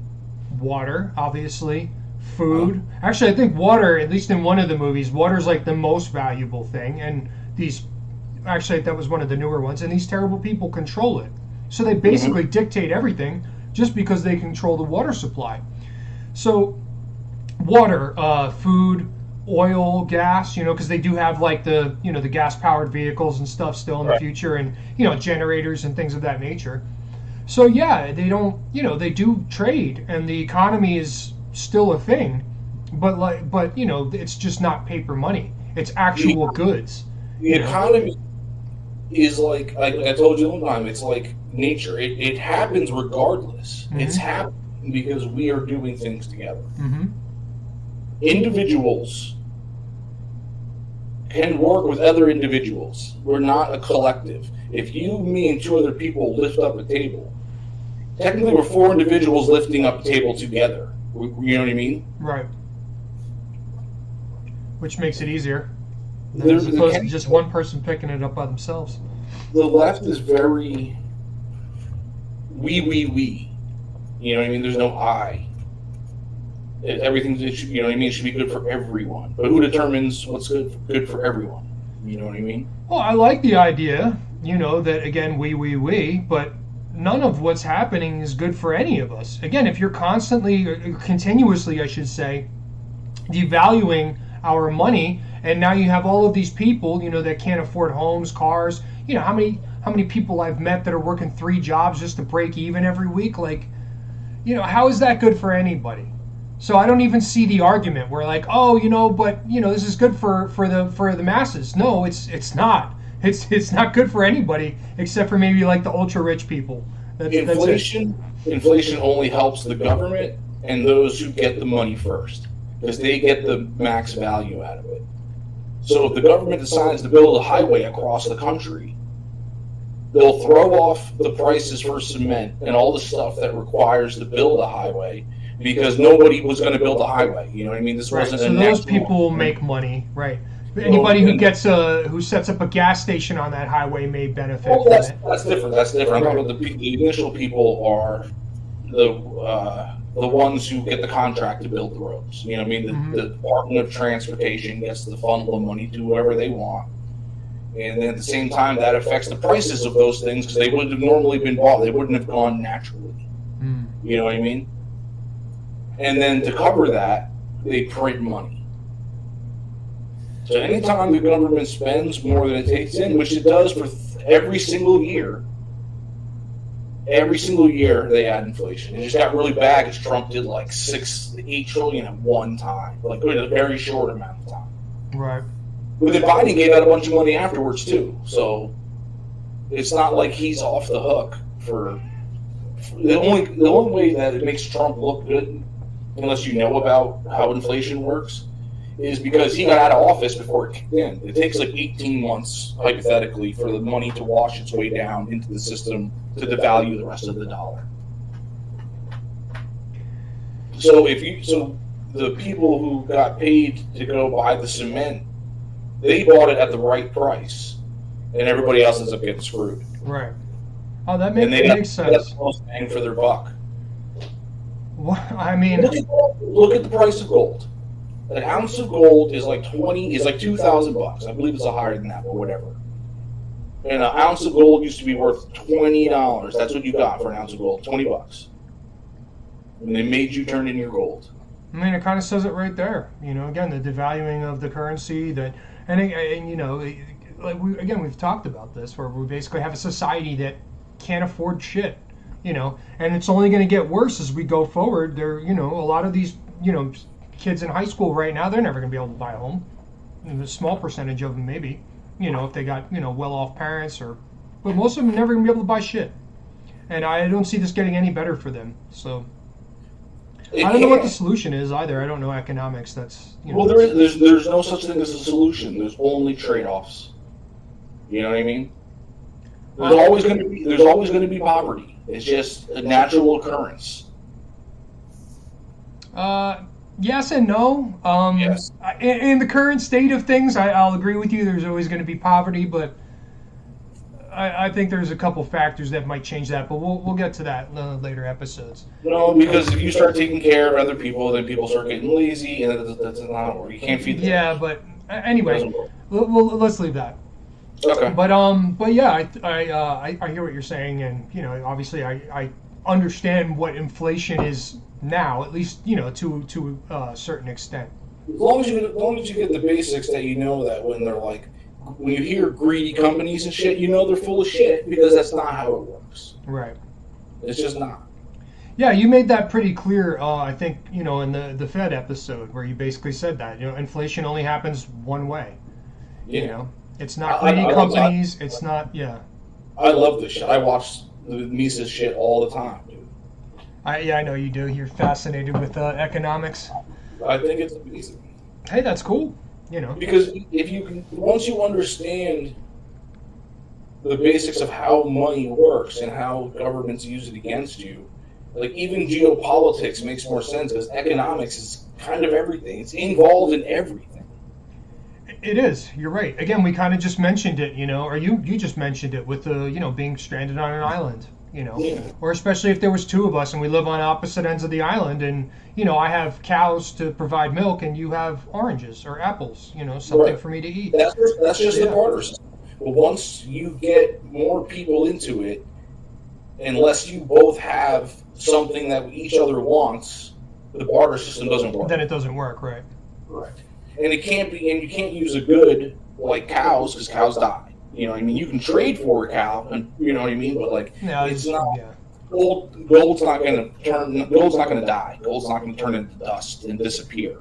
B: Water, obviously, food. Actually, I think water, at least in one of the movies, water is like the most valuable thing, and that was one of the newer ones, and these terrible people control it. So they basically dictate everything just because they control the water supply. So water, food, oil, gas, because they do have like the gas-powered vehicles and stuff still in the future, and generators and things of that nature. So yeah, they don't, they do trade, and the economy is still a thing, but it's just not paper money. It's actual goods.
A: The economy is like I told you one time. It's like nature. It happens regardless. Mm-hmm. It's happening because we are doing things together. Mm-hmm. Individuals can work with other individuals. We're not a collective. If you, me, and two other people lift up a table, technically we're four individuals lifting up a table together. You know what I mean?
B: Right. Which makes it easier than as opposed to just one person picking it up by themselves.
A: The left is very we. You know what I mean? There's no I. Everything, you know what I mean? It should be good for everyone. But who determines what's good for everyone? You know what I mean?
B: Well, I like the idea, that again, we, but none of what's happening is good for any of us. Again, if you're constantly, or continuously, I should say, devaluing our money, and now you have all of these people, that can't afford homes, cars. How many people I've met that are working 3 jobs just to break even every week? Like, how is that good for anybody? So I don't even see the argument where like, this is good for the masses. No, it's not. It's not good for anybody except for maybe like the ultra rich people.
A: Inflation only helps the government and those who get the money first, because they get the max value out of it. So if the government decides to build a highway across the country, they'll throw off the prices for cement and all the stuff that requires to build a highway, because nobody was going to build a highway. You know what I mean? This wasn't
B: so those people make money, right? Anybody who sets up a gas station on that highway may benefit from it.
A: That's different. I'm talking about the initial people are the ones who get the contract to build the roads. You know what I mean? The Department of Transportation gets to funnel the money to whoever they want. And then at the same time, that affects the prices of those things, because they would have normally been bought. They wouldn't have gone naturally. You know what I mean? And then to cover that, they print money. So anytime the government spends more than it takes in, which it does for every single year they add inflation. It just got really bad because Trump did like 6 to 8 trillion at one time, like in a very short amount of time.
B: Right.
A: But then Biden gave out a bunch of money afterwards too, so it's not like he's off the hook for the only way that it makes Trump look good, unless you know about how inflation works, is because he got out of office before it kicked in. It takes like 18 months, hypothetically, for the money to wash its way down into the system to devalue the rest of the dollar. So the people who got paid to go buy the cement, they bought it at the right price, and everybody else ends up getting screwed.
B: Right. Oh, that makes sense.
A: That's the most bang for their buck.
B: Well, I mean,
A: look at the price of gold. An ounce of gold is like $2,000. I believe it's higher than that, but whatever. And an ounce of gold used to be worth $20. That's what you got for an ounce of gold, $20. And they made you turn in your gold.
B: I mean, it kind of says it right there. You know, again, the devaluing of the currency. And you know, like we've talked about this, where we basically have a society that can't afford shit. You know, and it's only going to get worse as we go forward. There, you know, a lot of these, you know, kids in high school right now, they're never going to be able to buy a home. A small percentage of them, maybe, you know, if they got, you know, well-off parents, but most of them are never going to be able to buy shit. And I don't see this getting any better for them. So I don't know what the solution is either. I don't know economics. That's, you know.
A: Well, there's no such thing as a solution. There's only trade-offs. You know what I mean? There's always going to be poverty. It's just a natural occurrence.
B: Yes and no.
A: Yes.
B: In the current state of things, I'll agree with you. There's always going to be poverty, but I think there's a couple factors that might change that. But we'll get to that in later episodes.
A: No, because if you start taking care of other people, then people start getting lazy, and that's not where you can't feed them.
B: Yeah, but anyway, let's leave that.
A: Okay.
B: But yeah, I hear what you're saying, and you know, obviously, I understand what inflation is now, at least, you know, to a certain extent.
A: As long as you get the basics, that you know that when they're like, when you hear greedy companies and shit, you know they're full of shit, because that's not how it works.
B: Right.
A: It's just not.
B: Yeah, you made that pretty clear. I think, you know, in the Fed episode, where you basically said that, you know, inflation only happens one way.
A: Yeah.
B: You know, it's not greedy companies. It's not. Yeah.
A: I love this shit. I watch the Mises shit all the time, dude.
B: I know you do. You're fascinated with economics.
A: I think it's amazing.
B: Hey, that's cool. You know,
A: because once you understand the basics of how money works and how governments use it against you, like even geopolitics makes more sense, because economics is kind of everything. It's involved in everything.
B: It is. You're right. Again, we kind of just mentioned it, you know, or you just mentioned it with you know, being stranded on an island. You know, yeah. Or especially if there was two of us and we live on opposite ends of the island, and you know, I have cows to provide milk and you have oranges or apples, you know, something right. for me to eat.
A: That's just the barter system. But once you get more people into it, unless you both have something that each other wants, the barter system doesn't work.
B: Then it doesn't work, right?
A: Right. And you can't use a good like cows, because cows die. You know what I mean? You can trade for a cow, and you know what I mean, but like, it's not. Yeah. Gold's not going to die. Gold's not going to turn into dust and disappear.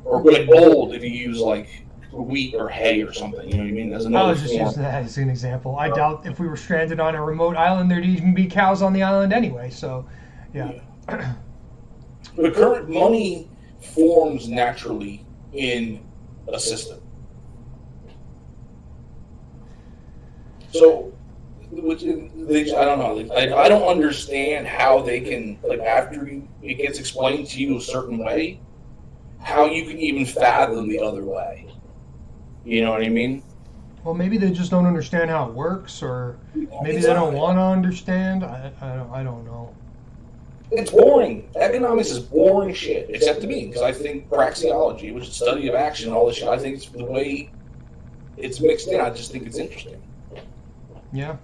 A: Or like gold, if you use like wheat or hay or something, you know what I mean? There's another.
B: I was just using that as an example. I doubt if we were stranded on a remote island, there'd even be cows on the island anyway. So, yeah.
A: But current money forms naturally in a system. So, I don't know. I don't understand how they can, like, after it gets explained to you a certain way, how you can even fathom the other way. You know what I mean?
B: Well, maybe they just don't understand how it works, or maybe they don't want to understand. I don't know.
A: It's boring. Economics is boring shit, except to me, because I think praxeology, which is the study of action and all this shit, I think it's the way it's mixed in. I just think it's interesting.
B: Yeah.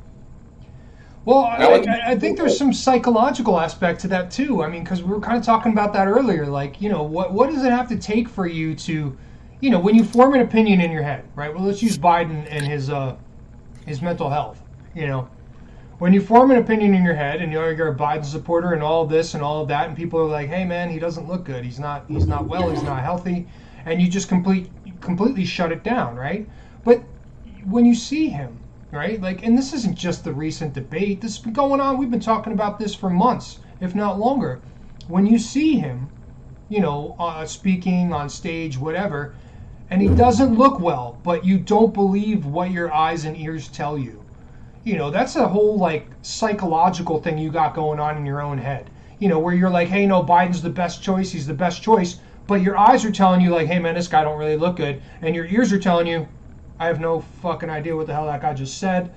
B: Well, I think there's some psychological aspect to that too. I mean, because we were kind of talking about that earlier. Like, you know, what does it have to take for you to, you know, when you form an opinion in your head, right? Well, let's use Biden and his mental health. You know, when you form an opinion in your head, and you're a Biden supporter and all this and all of that, and people are like, hey man, he doesn't look good. He's not well. He's not healthy. and you just completely shut it down, right? But when you see him, right, like, and this isn't just the recent debate, this has been going on, we've been talking about this for months, if not longer. When you see him, speaking on stage, whatever, and he doesn't look well, but you don't believe what your eyes and ears tell you. That's a whole like psychological thing you got going on in your own head. Where you're like, hey, no, Biden's the best choice, he's the best choice, but your eyes are telling you like, hey man, this guy don't really look good, and your ears are telling you, I have no fucking idea what the hell that guy just said.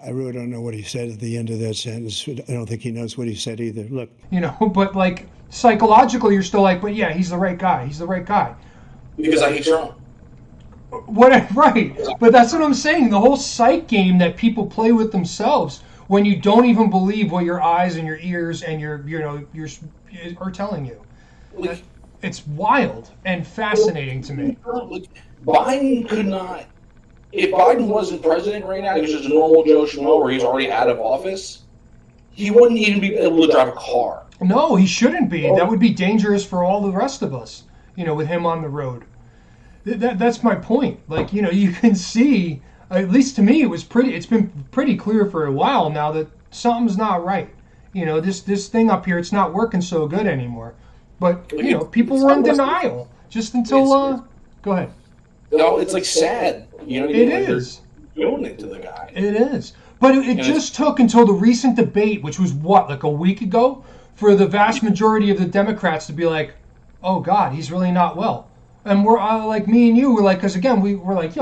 H: I really don't know what he said at the end of that sentence. I don't think he knows what he said either. Look.
B: But like psychologically, you're still like, but yeah, he's the right guy. He's the right guy.
A: Because I hate Trump.
B: Right. But that's what I'm saying. The whole psych game that people play with themselves when you don't even believe what your eyes and your ears and your are telling you.
A: Like,
B: it's wild and fascinating to me.
A: Like, Biden could not. If Biden wasn't president right now, he was just a normal Joe Schmo where he's already out of office, he wouldn't even be able to drive a car.
B: No, he shouldn't be. That would be dangerous for all the rest of us, with him on the road. That's my point. Like, you can see, at least to me, it's been pretty clear for a while now that something's not right. This thing up here, it's not working so good anymore. But, people were in denial just until, go ahead.
A: No, it's like sad.
B: It is.
A: They're doing it to the guy.
B: It is. But it just took until the recent debate, which was like a week ago, for the vast majority of the Democrats to be like, oh God, he's really not well. And we're like, me and you were like, because again, we were like,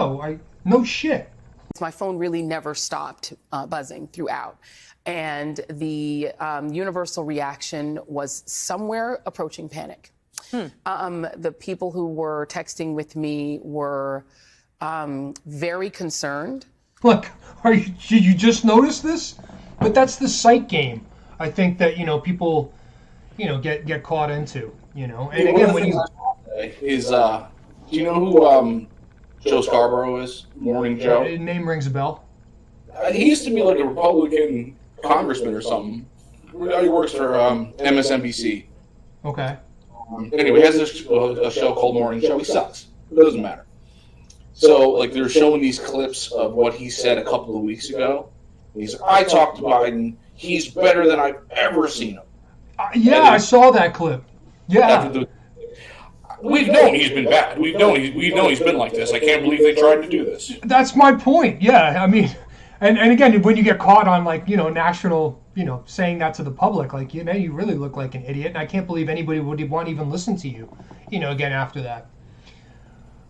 B: no shit.
I: My phone really never stopped buzzing throughout. And the universal reaction was somewhere approaching panic. The people who were texting with me were very concerned.
B: Look, did you just notice this? But that's the psych game. I think that people, get caught into. And again, when you
A: is do you know who Joe Scarborough is? Morning Joe.
B: Name rings a bell.
A: He used to be like a Republican congressman or something. He works for MSNBC. Okay. Anyway, he has a show called Morning Show. He sucks. It doesn't matter. So, like, they're showing these clips of what he said a couple of weeks ago. He's like, I talked to Biden. He's better than I've ever seen him.
B: I saw that clip. Yeah.
A: We've known he's been bad. We've known he's been like this. I can't believe they tried to do this.
B: That's my point. Yeah, I mean, and again, when you get caught on like national, saying that to the public, like you really look like an idiot, and I can't believe anybody would want to even listen to you, again after that.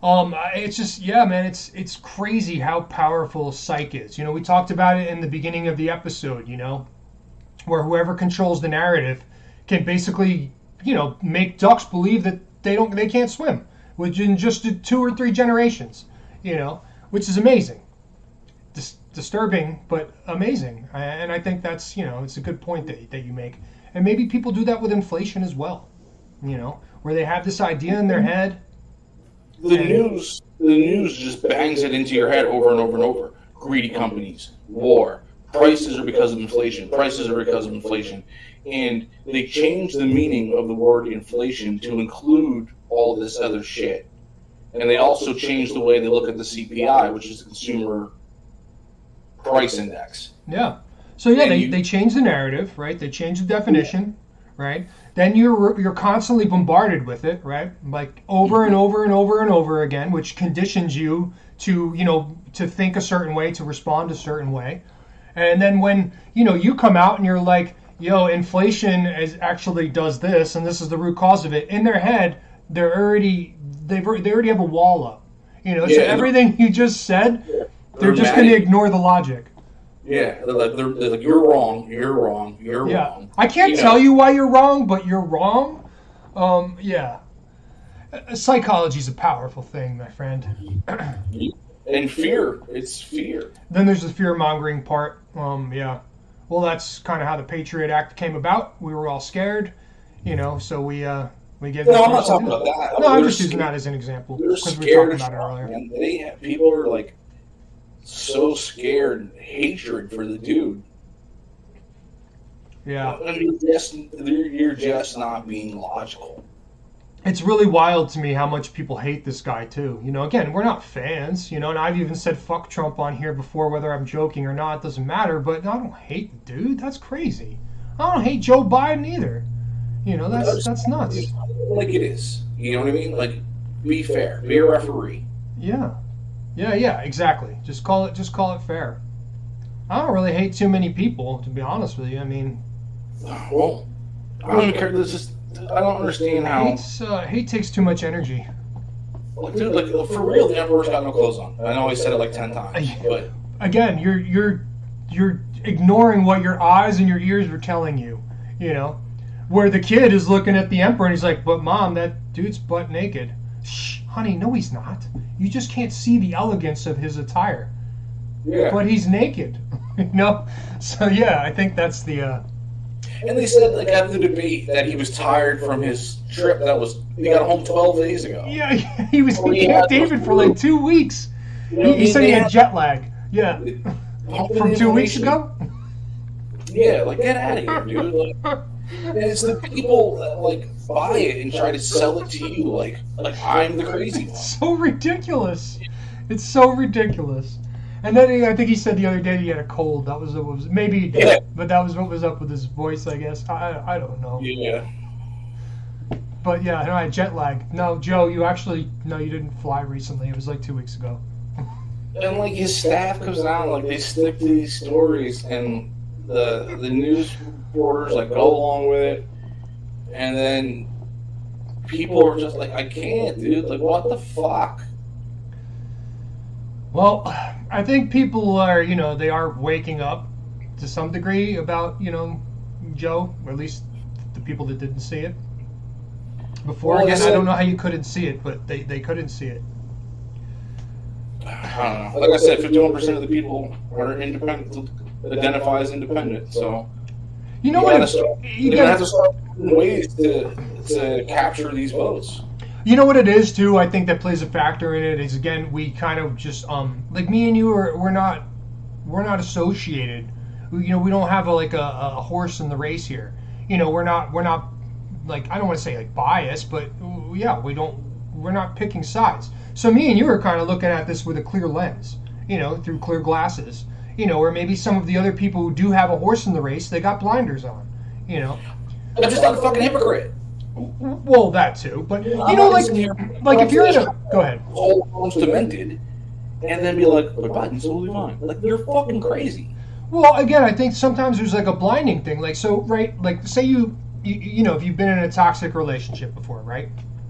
B: It's just man, it's crazy how powerful psych is. We talked about it in the beginning of the episode, where whoever controls the narrative can basically make ducks believe that they can't swim, which in just 2 or 3 generations, which is amazing. Disturbing, but amazing. And I think that's, it's a good point that you make. And maybe people do that with inflation as well, where they have this idea in their head.
A: The news just bangs it into your head over and over and over. Greedy companies, war, prices are because of inflation, and they changed the meaning of the word inflation to include all this other shit. And they also changed the way they look at the CPI, which is the Consumer Price Index.
B: Yeah. So they changed the narrative, right? They changed the definition, right? Then you're constantly bombarded with it, right? Like over and over and over and over again, which conditions you to to think a certain way, to respond a certain way. And then when you come out and you're like, inflation actually does this, and this is the root cause of it. In their head, they already have a wall up. So everything you just said, they're just going to ignore the logic.
A: Yeah, they're like, you're wrong.
B: I can't tell you why you're wrong, but you're wrong. Psychology is a powerful thing, my friend.
A: And fear, it's fear.
B: Then there's the fear-mongering part. Well, that's kind of how the Patriot Act came about. We were all scared, so we gave.
A: No, I'm not talking about that.
B: No, I'm just using that as an example because we were talking about it earlier.
A: People are like so scared and hatred for the dude.
B: Yeah.
A: I mean, you're just not being logical.
B: it's really wild to me how much people hate this guy too. You know, again, we're not fans, you know, and I've even said fuck Trump on here before, whether I'm joking or not, doesn't matter, but I don't hate the dude. That's crazy. I don't hate Joe Biden either. You know, that's nuts.
A: Like it is. You know what I mean? Like, be fair. Be a referee.
B: Yeah. Yeah, exactly. Just call it fair. I don't really hate too many people, to be honest with you. I mean,
A: well, I don't even care. I don't understand how
B: hate takes too much energy.
A: Like, dude, like for real, the Emperor's got no clothes on. I know I said it like 10 times, but
B: again, you're ignoring what your eyes and your ears were telling you. You know, where the kid is looking at the Emperor and he's like, "But mom, that dude's butt naked." Shh, honey, no, he's not. You just can't see the elegance of his attire.
A: Yeah.
B: But he's naked. You know, so yeah, I think that's the.
A: And they said, like, after the debate that he was tired from his trip. He got home 12 days ago.
B: Yeah, he was in Camp David for like 2 weeks. He said he had jet lag. Yeah. From 2 weeks ago?
A: Yeah, like, get out of here, dude. Like, and it's the people that, like, buy it and try to sell it to you like I'm the crazy one.
B: It's so ridiculous. It's so ridiculous. And then I think he said the other day he had a cold. That was what was maybe he did, but that was what was up with his voice, I guess. I don't know.
A: Yeah.
B: But yeah, no, I had jet lag. No, Joe, you didn't fly recently. It was like 2 weeks ago.
A: And like his staff comes out, like they stick to these stories, and the news reporters like go along with it, and then people are just like, I can't, dude. Like, what the fuck?
B: Well, I think people are, they are waking up to some degree about, Joe, or at least the people that didn't see it before.
A: Well,
B: again, I don't know how you couldn't see it, but they couldn't see it.
A: I don't know. Like I said, 51% of the people are independent, identify as independent. So
B: you gotta
A: have to start ways to capture these votes.
B: You know what it is too? I think that plays a factor in it is, again, we kind of just like me and you we're not associated. We don't have a horse in the race here. We're not like, I don't want to say like biased, but yeah, we're not picking sides. So me and you are kind of looking at this with a clear lens, through clear glasses. Or maybe some of the other people who do have a horse in the race, they got blinders on.
A: I'm just not a fucking hypocrite.
B: Well, that too, but like if you're in a go ahead,
A: almost demented, and then be like, "But Biden's totally fine." Like, you're fucking crazy.
B: Well, again, I think sometimes there's like a blinding thing. Like, so right, like say you if you've been in a toxic relationship before, right,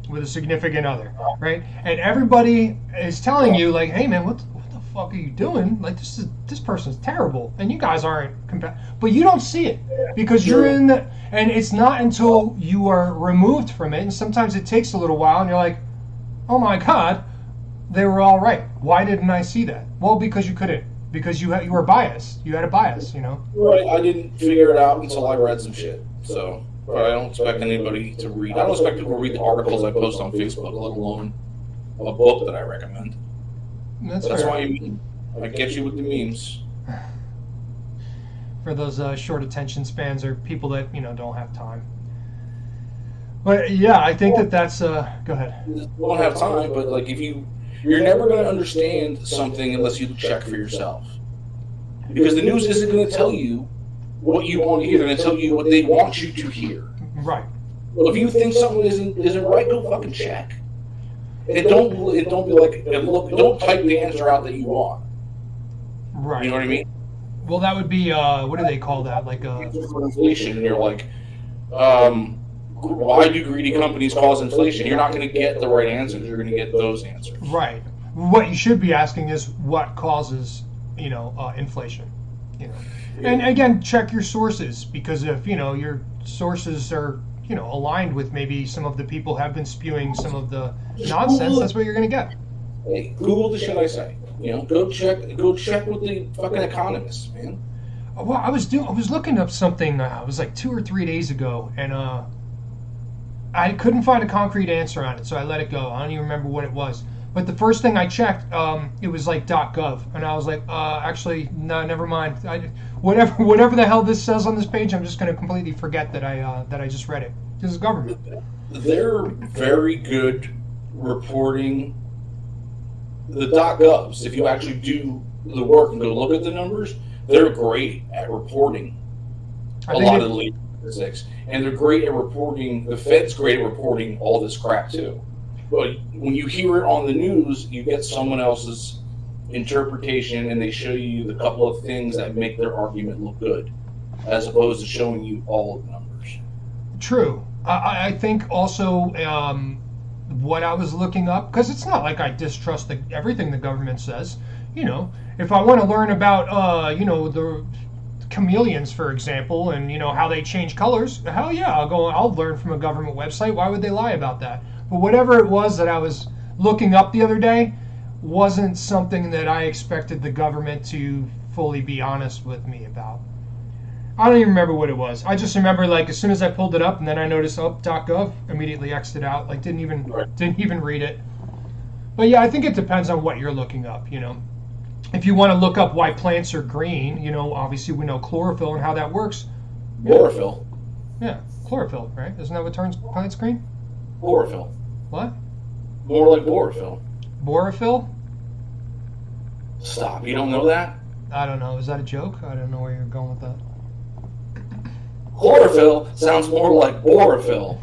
B: with a significant other, right, and everybody is telling you like, "Hey, man, what the fuck are you doing? Like, this person's terrible, and you guys aren't but you don't see it because you're in the, and it's not until you are removed from it, and sometimes it takes a little while, and you're like, oh my god, they were all right. Why didn't I see that? Well, because you couldn't, because you were biased. You had a bias,
A: Right. I didn't figure it out until I read some shit. So, but I don't expect anybody to read. I don't expect people to read the articles I post on Facebook, let alone a book that I recommend. That's why I get you with the memes.
B: For those short attention spans or people that don't have time. But yeah, I think that's go ahead.
A: You don't have time, but like you're never going to understand something unless you check for yourself. Because the news isn't going to tell you what you want to hear; they're going to tell you what they want you to hear.
B: Right.
A: Well, if you think something isn't right, go fucking check. And don't be like, don't type the answer out that you want.
B: Right.
A: You know what I mean?
B: Well, that would be what do they call that? Like
A: inflation. And you're like, why do greedy companies cause inflation? You're not going to get the right answers. You're going to get those answers.
B: Right. What you should be asking is what causes inflation. And again, check your sources, because if your sources are aligned with maybe some of the people have been spewing some of the nonsense, that's what you're going to get.
A: Hey, Google the shit I say. Go check with the fucking economists, man.
B: Well, I was looking up something. It was like 2 or 3 days ago, and I couldn't find a concrete answer on it, so I let it go. I don't even remember what it was. But the first thing I checked, it was like .gov, and I was like, actually, no, never mind. Whatever the hell this says on this page, I'm just going to completely forget that I just read it. This is government.
A: they're very good reporting the .govs. If you actually do the work and go look at the numbers, they're great at reporting a lot of the legal statistics, and they're great at reporting. The Fed's great at reporting all this crap too. But when you hear it on the news, you get someone else's interpretation, and they show you the couple of things that make their argument look good, as opposed to showing you all of the numbers.
B: True. I think also what I was looking up, because it's not like I distrust everything the government says. You know, if I want to learn about, the chameleons, for example, and, how they change colors, hell yeah, I'll learn from a government website. Why would they lie about that? But whatever it was that I was looking up the other day wasn't something that I expected the government to fully be honest with me about. I don't even remember what it was. I just remember, like, as soon as I pulled it up, and then I noticed, .gov, immediately X'd it out. Like, didn't even read it. But yeah, I think it depends on what you're looking up. If you want to look up why plants are green, obviously we know chlorophyll and how that works.
A: Chlorophyll.
B: Yeah, chlorophyll, right? Isn't that what turns plants green?
A: Chlorophyll.
B: What?
A: More like borophyll.
B: Borophyll?
A: Stop. You don't know that?
B: I don't know. Is that a joke? I don't know where you're going with that.
A: Chlorophyll sounds more like borophyll.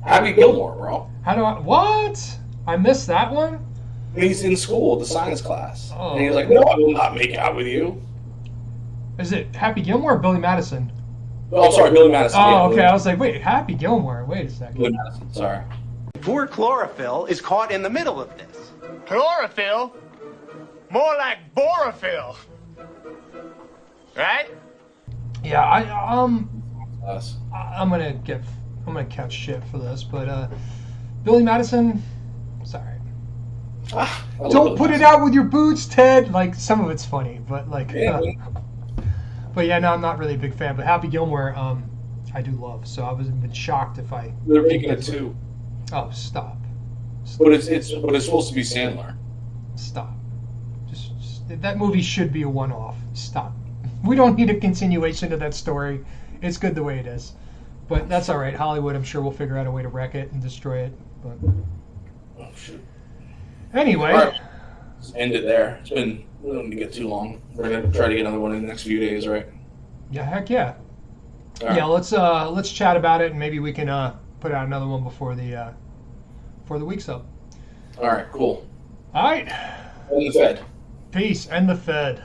A: Happy Gilmore, bro.
B: What? I missed that one?
A: He's in school, the science class.
B: Oh.
A: And he's like, no, I will not make out with you.
B: Is it Happy Gilmore or Billy Madison?
A: Oh, sorry, Billy Madison.
B: Oh,
A: yeah,
B: okay.
A: Billy.
B: I was like, wait, Happy Gilmore. Wait a second.
A: Billy Madison, sorry.
J: Poor chlorophyll is caught in the middle of this.
C: Chlorophyll? More like borophyll. Right?
B: Yeah, I'm gonna catch shit for this, but Billy Madison, sorry. Don't put it out with your boots, Ted. Like, some of it's funny, but like, but yeah, no, I'm not really a big fan. But Happy Gilmore, I do love. So I would have been shocked if I.
A: They're making it too.
B: Oh, stop.
A: But it's supposed to be Sandler.
B: Stop. Just that movie should be a one-off. Stop. We don't need a continuation of that story. It's good the way it is. But that's all right. Hollywood, I'm sure, will figure out a way to wreck it and destroy it. But
A: oh, shoot.
B: Anyway.
A: All right. Let's end it there. We don't need to get too long. We're going to try to get another one in the next few days, right?
B: Yeah, heck yeah.
A: Right.
B: Yeah, let's chat about it, and maybe we can put out another one before the week's up.
A: All right, cool.
B: All right.
A: And the Fed.
B: Peace. And the Fed.